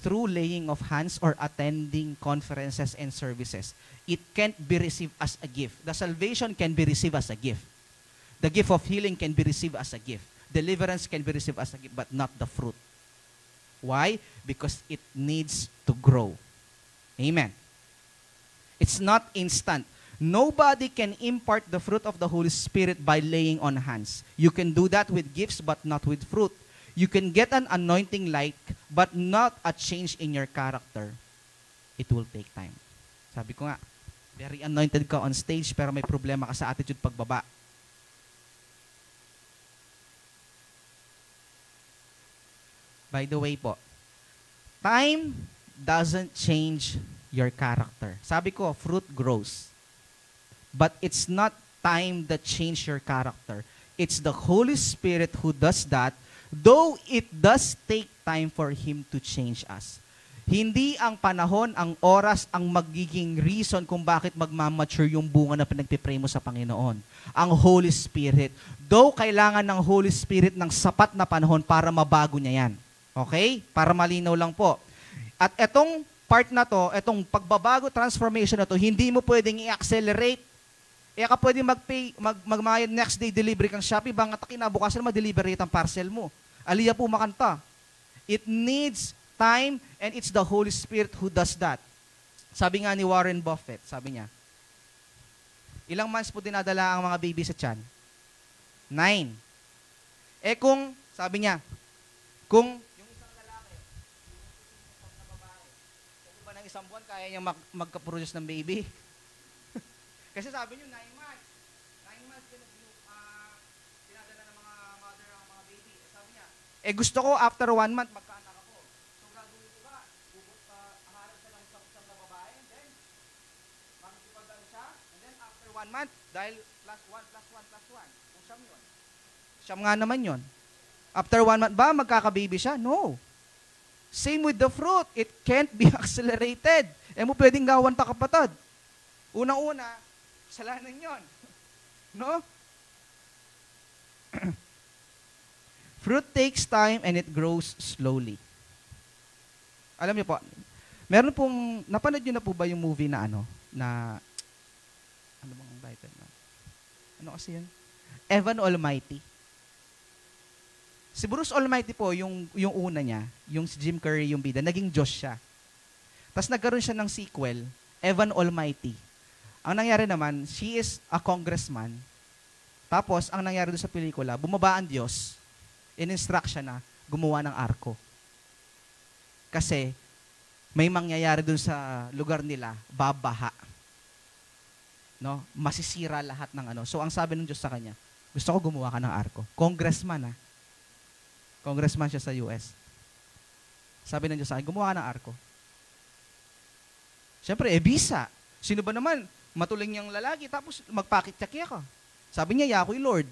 C: through laying of hands or attending conferences and services. It can't be received as a gift. The salvation can be received as a gift. The gift of healing can be received as a gift. Deliverance can be received as a gift, but not the fruit. Why? Because it needs to grow. Amen. It's not instant. Nobody can impart the fruit of the Holy Spirit by laying on hands. You can do that with gifts but not with fruit. You can get an anointing like but not a change in your character. It will take time. Sabi ko nga, very anointed ka on stage pero may problema ka sa attitude pagbaba. By the way po, time doesn't change your character. Sabi ko, fruit grows. But it's not time that change your character. It's the Holy Spirit who does that, though it does take time for Him to change us. Hindi ang panahon, ang oras, ang magiging reason kung bakit magmamature yung bunga na pinagpipray mo sa Panginoon. Ang Holy Spirit. Though kailangan ng Holy Spirit ng sapat na panahon para mabago niya yan. Okay? Para malinaw lang po. At etong part na to, etong pagbabago, transformation na to, hindi mo pwedeng i-accelerate. Ka pwedeng magmayad next day delivery kang Shopee, bang at kinabukasan ma-delivery ang parcel mo. Aliya po makanta. It needs time and it's the Holy Spirit who does that. Sabi nga ni Warren Buffett, sabi niya, ilang months po dinadala ang mga baby sa tiyan? 9. Kung, sabi niya, kung isang buwan, kaya niya magka-produce ng baby. Kasi sabi niyo, 9 months. 9 months pinadala ng mga mother ang mga baby. Sabi niya, gusto ko after 1 month, magkaanak ako. So, gagawin ko ba? Aharap siya lang isang na babae, and then, makikipagdala siya, and then after 1 month, dahil plus 1, plus 1, plus 1. Kung siyam yun. Siyam nga naman yun. After 1 month ba, magkaka-baby siya? No. Same with the fruit. It can't be accelerated. Mo pwedeng gawan ta kapatid. Unang-una, kasalanan yon. No? Fruit takes time and it grows slowly. Alam niyo po, meron pong, napanood niyo na po ba yung movie na ano bang title na? Ano kasi yun? Evan Almighty. Si Bruce Almighty po, yung una niya, yung si Jim Carrey, yung bida, naging Diyos siya. Tapos nagkaroon siya ng sequel, Evan Almighty. Ang nangyari naman, she is a congressman. Tapos, ang nangyari doon sa pelikula, bumaba ang Diyos, in-instruct siya na gumawa ng arko. Kasi, may mangyayari doon sa lugar nila, babaha. No? Masisira lahat ng ano. So, ang sabi ng Diyos sa kanya, gusto ko gumawa ka ng arko. Congressman, Congressman siya sa US. Sabi ng Diyos sa akin, gumawa ka ng arko. Siyempre, visa. Sino ba naman? Matuling niyang lalaki, tapos magpakit-tsakya ka. Sabi niya, yakoy Lord.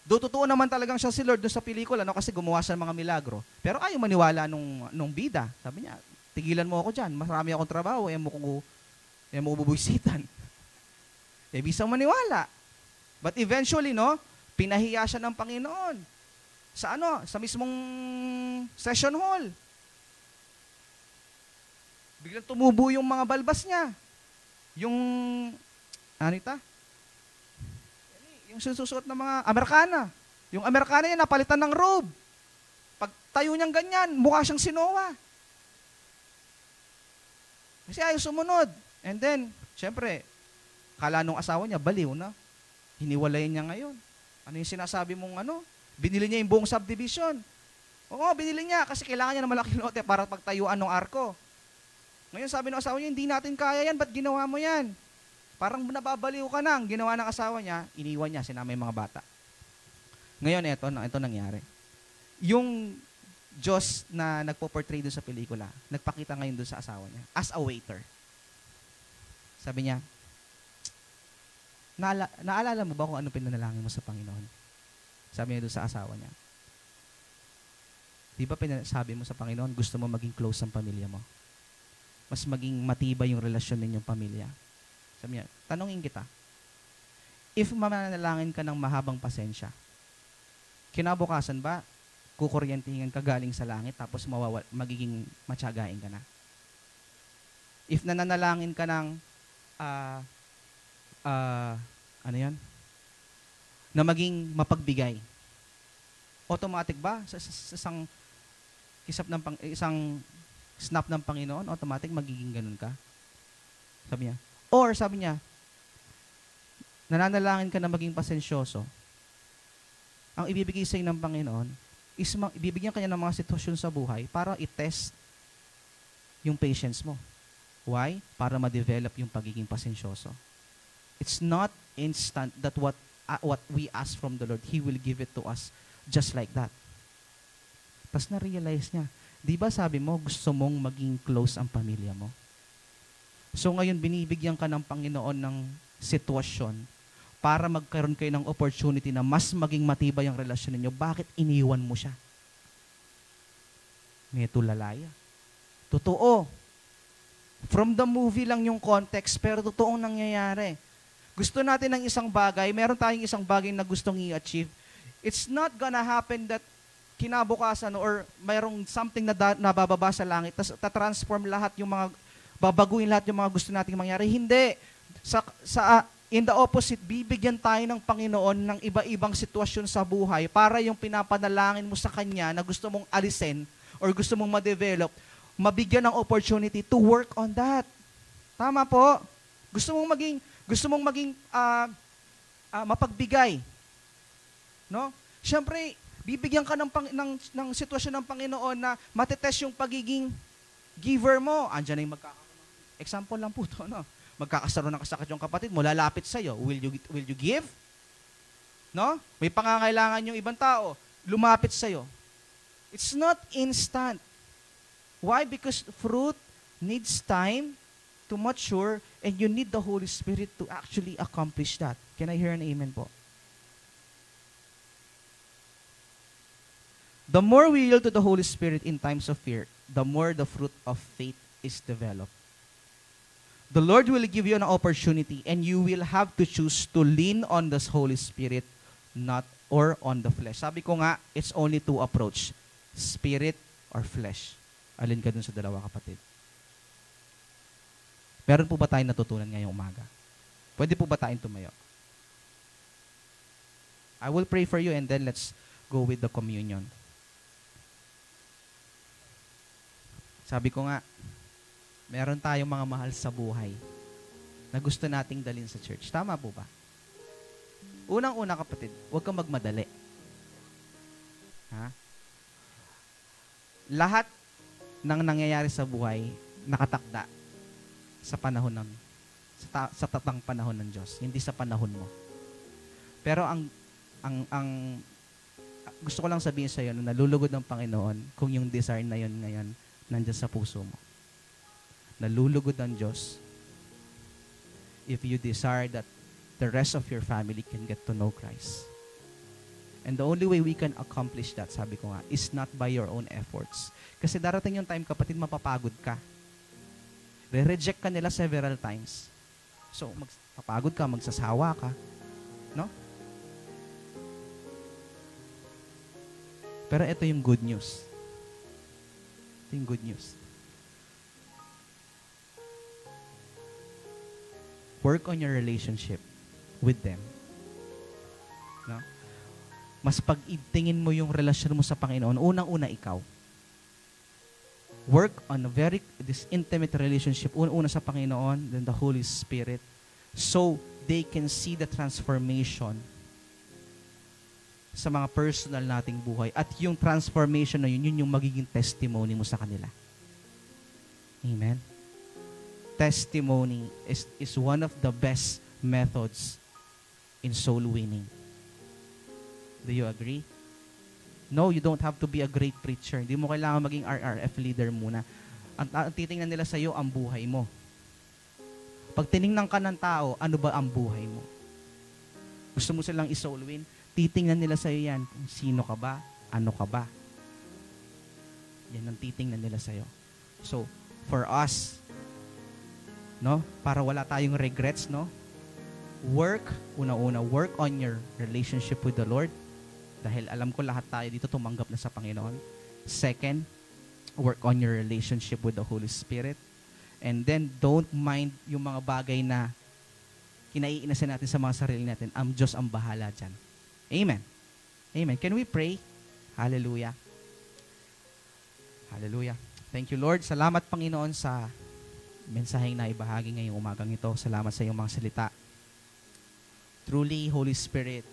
C: Do totoo naman talagang siya si Lord doon sa pelikula, no? Kasi gumawa siya ng mga milagro. Pero ayaw maniwala nung bida. Sabi niya, tigilan mo ako dyan. Marami akong trabaho, mo bubuysitan. Bisa maniwala. But eventually, no, pinahiya siya ng Panginoon. Sa mismong session hall. Biglang tumubo yung mga balbas niya. Yung, yung sususuot ng mga Amerikana. Yung Amerikana niya napalitan ng robe. Pag tayo niyang ganyan, mukha siyang si Noah. Kasi ayaw sumunod. And then, syempre, kala nung asawa niya, baliw na. Hiniwalayin niya ngayon. Ano yung sinasabi mong ano? Binili niya yung buong subdivision. Oo, binili niya kasi kailangan niya ng malaking lote para pagtayuan ng arko. Ngayon sabi ng asawa niya, hindi natin kaya yan, ba't ginawa mo yan? Parang nababaliw ka na. Ang ginawa ng asawa niya, iniwan niya, sinama yung mga bata. Ngayon, ito nangyari. Yung Diyos na nagpo-portray doon sa pelikula, nagpakita ngayon doon sa asawa niya, as a waiter. Sabi niya, naalala mo ba kung ano pinanalangin mo sa Panginoon? Sabi niya doon sa asawa niya. Di ba sabi mo sa Panginoon, gusto mo maging close ang pamilya mo? Mas maging matibay yung relasyon ninyong pamilya. Sabi niya, tanongin kita, if mananalangin ka ng mahabang pasensya, kinabukasan ba, kukuryentingan ka galing sa langit, tapos magiging matiyagain ka na? If nananalangin ka ng, na maging mapagbigay, automatic ba sa isang snap ng Panginoon, automatic magiging ganun ka? Sabi niya. Or sabi niya, nananalangin ka na maging pasensyoso, ang ibibigay sa'yo ng Panginoon is ibibigyan ka niya ng mga sitwasyon sa buhay para i-test yung patience mo. Why? Para ma-develop yung pagiging pasensyoso. It's not instant that what we ask from the Lord, He will give it to us just like that. Tapos na-realize niya, di ba sabi mo, gusto mong maging close ang pamilya mo? So ngayon, binibigyan ka ng Panginoon ng sitwasyon para magkaroon kayo ng opportunity na mas maging matibay ang relasyon ninyo. Bakit iniwan mo siya? Medyo lalaya. Totoo. From the movie lang yung context, pero totoong nangyayari. Gusto natin ng isang bagay, meron tayong isang bagay na gustong i-achieve. It's not gonna happen that kinabukasan or mayroong something na nabababa sa langit, tapos tatransform lahat yung mga, babaguhin lahat yung mga gusto nating mangyari. Hindi. In the opposite, bibigyan tayo ng Panginoon ng iba-ibang sitwasyon sa buhay para yung pinapanalangin mo sa Kanya na gusto mong alisin or gusto mong ma-develop, mabigyan ng opportunity to work on that. Tama po. Gusto mong maging mapagbigay. No? Siyempre, bibigyan ka ng sitwasyon ng Panginoon na matetest yung pagiging giver mo. Andiyan na yung example lang po to, no? Magkakasaroon ng kasakit yung kapatid mo, lalapit sa'yo. Will you give? No? May pangangailangan yung ibang tao, lumapit sa'yo. It's not instant. Why? Because fruit needs time to mature and you need the Holy Spirit to actually accomplish that. Can I hear an amen po? The more we yield to the Holy Spirit in times of fear, the more the fruit of faith is developed. The Lord will give you an opportunity and you will have to choose to lean on the Holy Spirit, not or on the flesh. Sabi ko nga, it's only two approach, spirit or flesh. Alin ka dun sa dalawa, kapatid? Meron po ba tayong natutunan ngayong umaga? Pwede po ba tayong tumayo? I will pray for you and then let's go with the communion. Sabi ko nga, meron tayong mga mahal sa buhay na gusto nating dalhin sa church. Tama po ba? Unang-una, kapatid, huwag kang magmadali. Ha? Lahat ng nangyayari sa buhay nakatakda sa panahon sa tatang panahon ng Diyos, hindi sa panahon mo. Pero ang gusto ko lang sabihin sa iyo na nalulugod ng Panginoon kung yung desire na yon ngayon nandiyan sa puso mo. Nalulugod ang Diyos if you desire that the rest of your family can get to know Christ. And the only way we can accomplish that, sabi ko nga, is not by your own efforts. Kasi darating yung time, kapatid, mapapagod ka. Re-reject ka nila several times. So, mapapagod ka, magsasawa ka. No? Pero ito yung good news. Ito yung good news. Work on your relationship with them. No? Mas pag-itingin mo yung relasyon mo sa Panginoon, unang-una ikaw. Work on this intimate relationship, unang-una sa Panginoon, then the Holy Spirit, so they can see the transformation sa mga personal nating buhay. At yung transformation na yun yung magiging testimony mo sa kanila. Amen? Testimony is one of the best methods in soul winning. Do you agree? No, you don't have to be a great preacher. Hindi mo kailangan maging RRF leader muna. Ang titingnan nila sa iyo, ang buhay mo. Pag tiningnan ka ng tao, ano ba ang buhay mo? Gusto mo silang i-soul win? Titingnan nila sa iyo yan. Sino ka ba? Ano ka ba? Yan ang titingnan nila sa iyo. So, for us, no? Para wala tayong regrets, no? Work on your relationship with the Lord. Dahil alam ko lahat tayo dito tumanggap na sa Panginoon. Second, work on your relationship with the Holy Spirit. And then, don't mind yung mga bagay na kinaiinasin natin sa mga sarili natin. Ang Diyos ang bahala dyan. Amen. Amen. Can we pray? Hallelujah. Hallelujah. Thank you, Lord. Salamat, Panginoon, sa mensaheng na ibahagi ngayong umagang ito. Salamat sa iyong mga salita. Truly, Holy Spirit,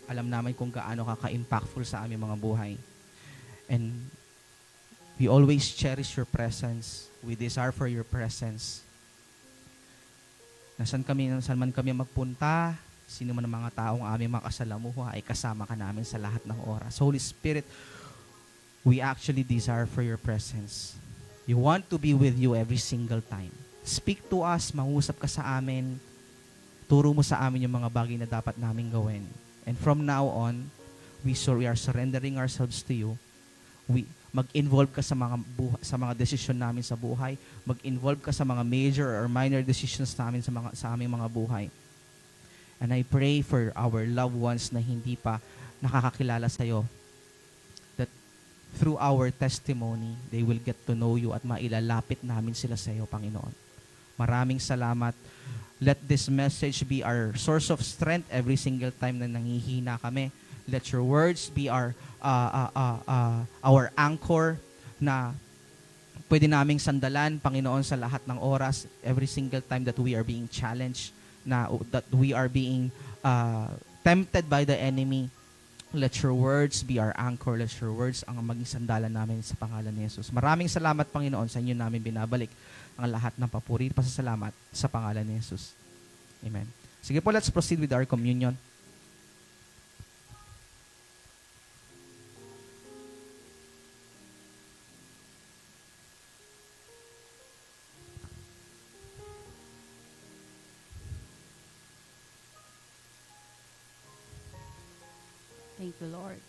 C: alam namin kung gaano ka-impactful sa aming mga buhay. And we always cherish your presence. We desire for your presence. Saan man kami magpunta, sino man ang mga taong aming makasalamuha, ay kasama ka namin sa lahat ng oras. Holy Spirit, we actually desire for your presence. We want to be with you every single time. Speak to us, mangusap ka sa amin, turo mo sa amin yung mga bagay na dapat namin gawin. And from now on, we are surrendering ourselves to you. Mag-involve ka sa mga desisyon namin sa buhay. Mag-involve ka sa mga major or minor decisions namin sa aming mga buhay. And I pray for our loved ones na hindi pa nakakakilala sa iyo, that through our testimony, they will get to know you at mailalapit namin sila sa iyo, Panginoon. Maraming salamat. Let this message be our source of strength every single time na nanghihina kami. Let your words be our anchor na pwede naming sandalan, Panginoon, sa lahat ng oras, every single time that we are being challenged, that we are being tempted by the enemy. Let your words be our anchor. Let your words ang maging sandalan namin sa pangalan ni Jesus. Maraming salamat, Panginoon, sa inyo namin binabalik ang lahat ng papuri, pasasalamat sa pangalan ni Jesus. Amen. Sige po, let's proceed with our communion.
A: Thank you, Lord.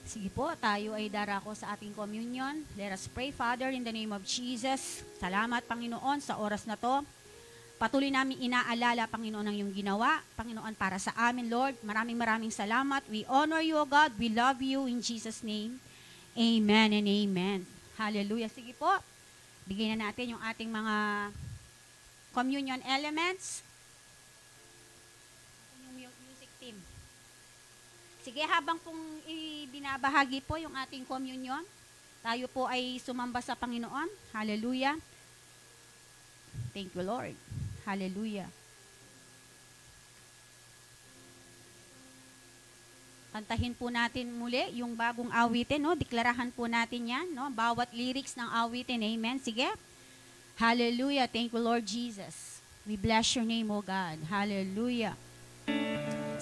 B: Sige po, tayo ay darako sa ating communion. Let us pray, Father, in the name of Jesus. Salamat, Panginoon, sa oras na to. Patuloy namin inaalala, Panginoon, ang iyong ginawa. Panginoon, para sa amin, Lord. Maraming salamat. We honor you, O God. We love you in Jesus' name. Amen and amen. Hallelujah. Sige po. Bigyan na natin yung ating mga communion elements. Yung music team. Sige, habang pong ibinabahagi po yung ating communion, tayo po ay sumamba sa Panginoon. Hallelujah. Thank you, Lord. Hallelujah. Kantahin po natin muli yung bagong awitin, no? Deklarahan po natin yan, no? Bawat lyrics ng awitin, amen? Sige. Hallelujah. Thank you, Lord Jesus. We bless your name, O God. Hallelujah.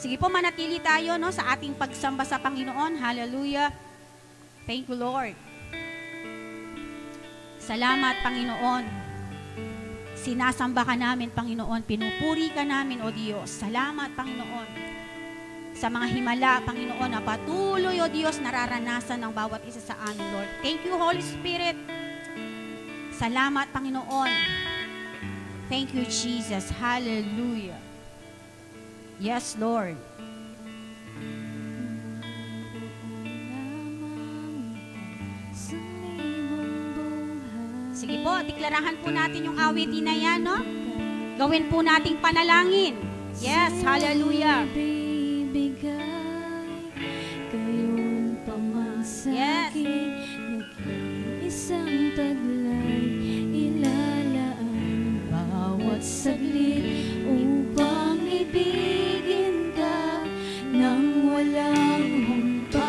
B: Sige po, manatili tayo, no? Sa ating pagsamba sa Panginoon. Hallelujah. Thank you, Lord. Salamat, Panginoon. Sinasamba ka namin, Panginoon. Pinupuri ka namin, O Diyos. Salamat, Panginoon. Sa mga himala, Panginoon, na patuloy, O Diyos, nararanasan ng bawat isa sa amin, Lord. Thank you, Holy Spirit. Salamat, Panginoon. Thank you, Jesus. Hallelujah. Yes, Lord. Sige po, deklarahan po natin yung awitin na yan, no? Gawin po nating panalangin. Yes, hallelujah. Yes.
D: Isang taglay, ilalaan bawat saglit upang ibigin ka nang walang humpay.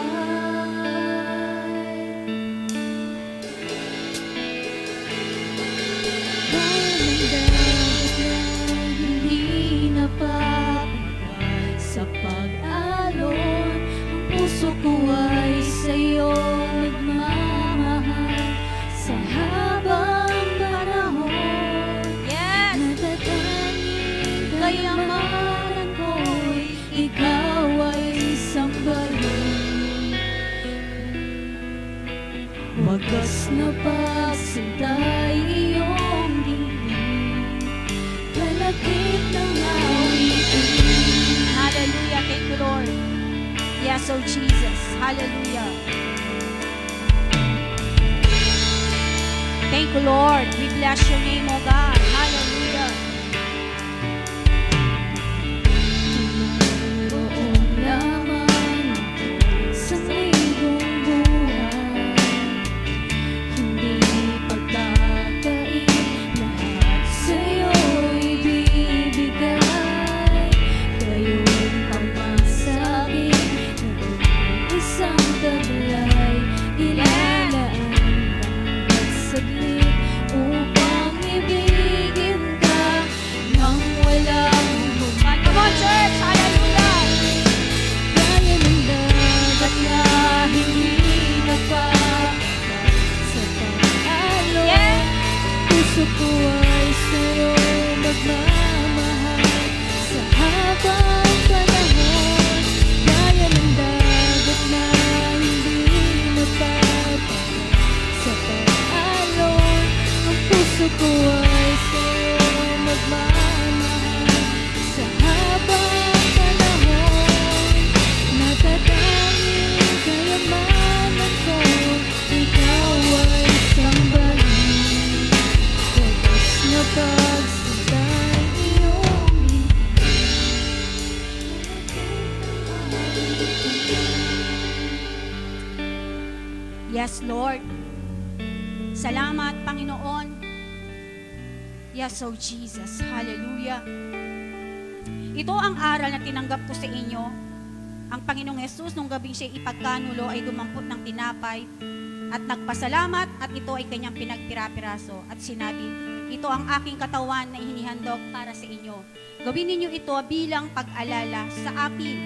D: Dahil dapat lang hindi napapagay sa pag-alon, ang puso ko ay sa'yo nagmamahal sa habang panahon.
B: Yes.
D: Natatanging kayamanan ko'y ikaw ay sambahin. Wagas na pagsintay iyong dingding, kalakip ng awitin.
B: Hallelujah. Thank you, Lord. Yes, oh Jesus. Hallelujah. Thank you, Lord. We bless your name, O God. Hallelujah.
D: Mayroon lamang sa iyong buhay,
E: Yes, Lord. Salamat, Panginoon. Yes, oh Jesus. Hallelujah. Ito ang aral na tinanggap ko sa inyo. Ang Panginoong Jesus, nung gabing siya ipagkanulo, ay dumampot ng tinapay at nagpasalamat, at ito ay kanyang pinagpira-piraso at sinabi, ito ang aking katawan na hinihandog para sa inyo. Gawin ninyo ito bilang pag-alala sa akin.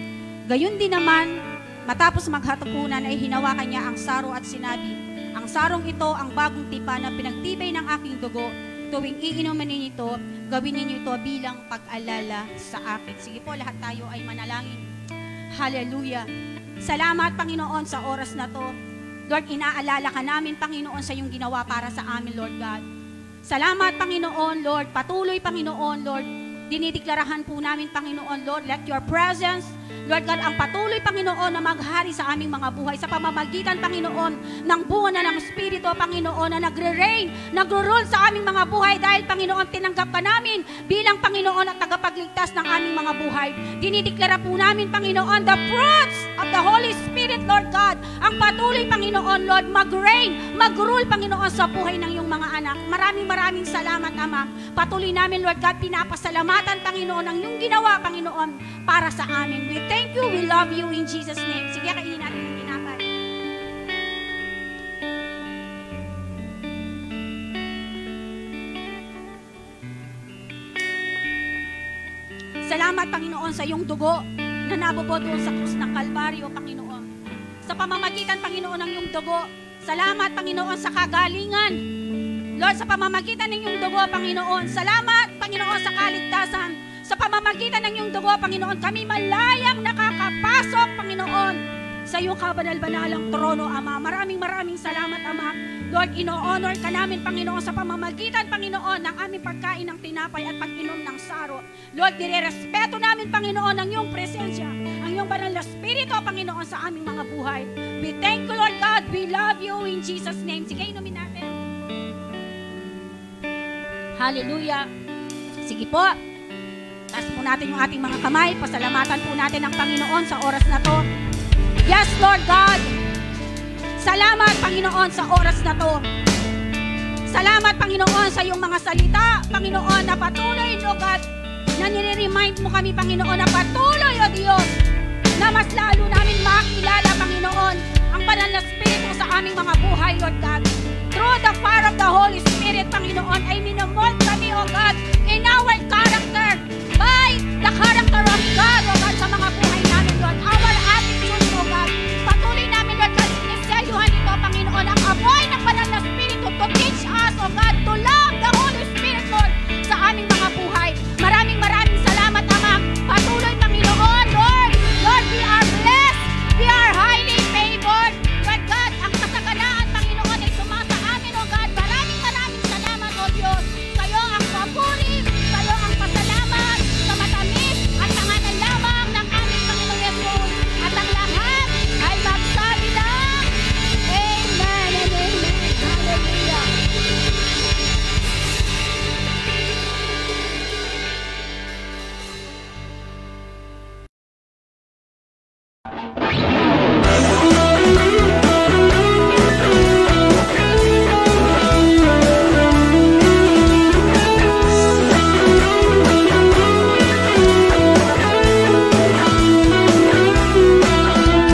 E: Gayon din naman, matapos maghatapunan ay hinawakan niya ang saro at sinabi, ang sarong ito ang bagong tipa na pinagtibay ng aking dugo. Tuwing iinuman ninyo ito, gawin ninyo ito bilang pag-alala sa akin. Sige po, lahat tayo ay manalangin. Hallelujah. Salamat, Panginoon, sa oras na to. Lord, inaalala ka namin, Panginoon, sa iyong ginawa para sa amin, Lord God. Salamat, Panginoon, Lord. Patuloy, Panginoon, Lord. Dinideklarahan po namin, Panginoon, Lord, let your presence, Lord God, ang patuloy, Panginoon, na maghari sa aming mga buhay sa pamamagitan, Panginoon, ng bunga na ng Espiritu, Panginoon, na nagre-reign, nagro-rule sa aming mga buhay dahil, Panginoon, tinanggap ka namin bilang Panginoon at tagapagligtas ng aming mga buhay. Dinideklara po namin, Panginoon, the fruits of the Holy Spirit, Lord God, ang patuloy, Panginoon, Lord, mag-reign, mag-rule, Panginoon, sa buhay ng iyong mga anak. Maraming salamat, Ama. Patuloy namin, Lord God, pinapasalamatan, Panginoon, ang iyong ginawa, Panginoon, para sa amin. We thank you, we love you in Jesus' name. Sige, kainin natin ang tinapay. Salamat, Panginoon, sa iyong dugo na nabubo doon sa krus ng Kalbaryo, Panginoon. Sa pamamagitan, Panginoon, ng iyong dugo. Salamat, Panginoon, sa kagalingan. Lord, sa pamamagitan ng iyong dugo, Panginoon. Salamat, Panginoon, sa kaligtasan. Sa pamamagitan ng iyong dugo, Panginoon, kami malayang nakakapasok, Panginoon, sa iyong kabanal-banalang trono, Ama. Maraming salamat, Ama. Lord, ino-honor ka namin, Panginoon, sa pamamagitan, Panginoon, ng aming pagkain ng tinapay at pag-inom ng saro. Lord, nirerespeto namin, Panginoon, ang iyong presensya, ang iyong banal na Espiritu, Panginoon, sa aming mga buhay. We thank you, Lord God. We love you in Jesus' name. Sige, inumin natin. Hallelujah. Sige po. Taas po natin yung ating mga kamay. Pasalamatan po natin ang Panginoon sa oras na to. Yes, Lord God. Salamat, Panginoon, sa oras na to. Salamat, Panginoon, sa iyong mga salita, Panginoon, na patuloy, Lord God, na nire-remind mo kami, Panginoon, na patuloy, O Diyos, na mas lalo namin makilala, Panginoon, ang banal na Espiritu sa aming mga buhay, Lord God. Through the fire of the Holy Spirit, Panginoon, ay minamold kami, O God, in our character, by the character of God, O God, sa mga buhay namin, Lord. Our attitude, O God. Patuloy namin, Lord God, sineselyuhan ito, Panginoon, ang apoy ng banal na Espiritu to teach us, O God, to love the Holy Spirit, Lord, sa aming mga buhay. Maraming salamat, Ama. Patuloy, Panginoon, Lord. Lord, we are blessed. We are highly favored. Lord God, ang kasaganaan, Panginoon, ay sumasa amin, O God. Maraming salamat, O Diyos. Kayo ang papuri, kayo ang pasalamat sa matamis at tanganan lamang ng aming Panginoon Yesus. At ang lahat ay magsabi ng Amen and Amen. Hallelujah.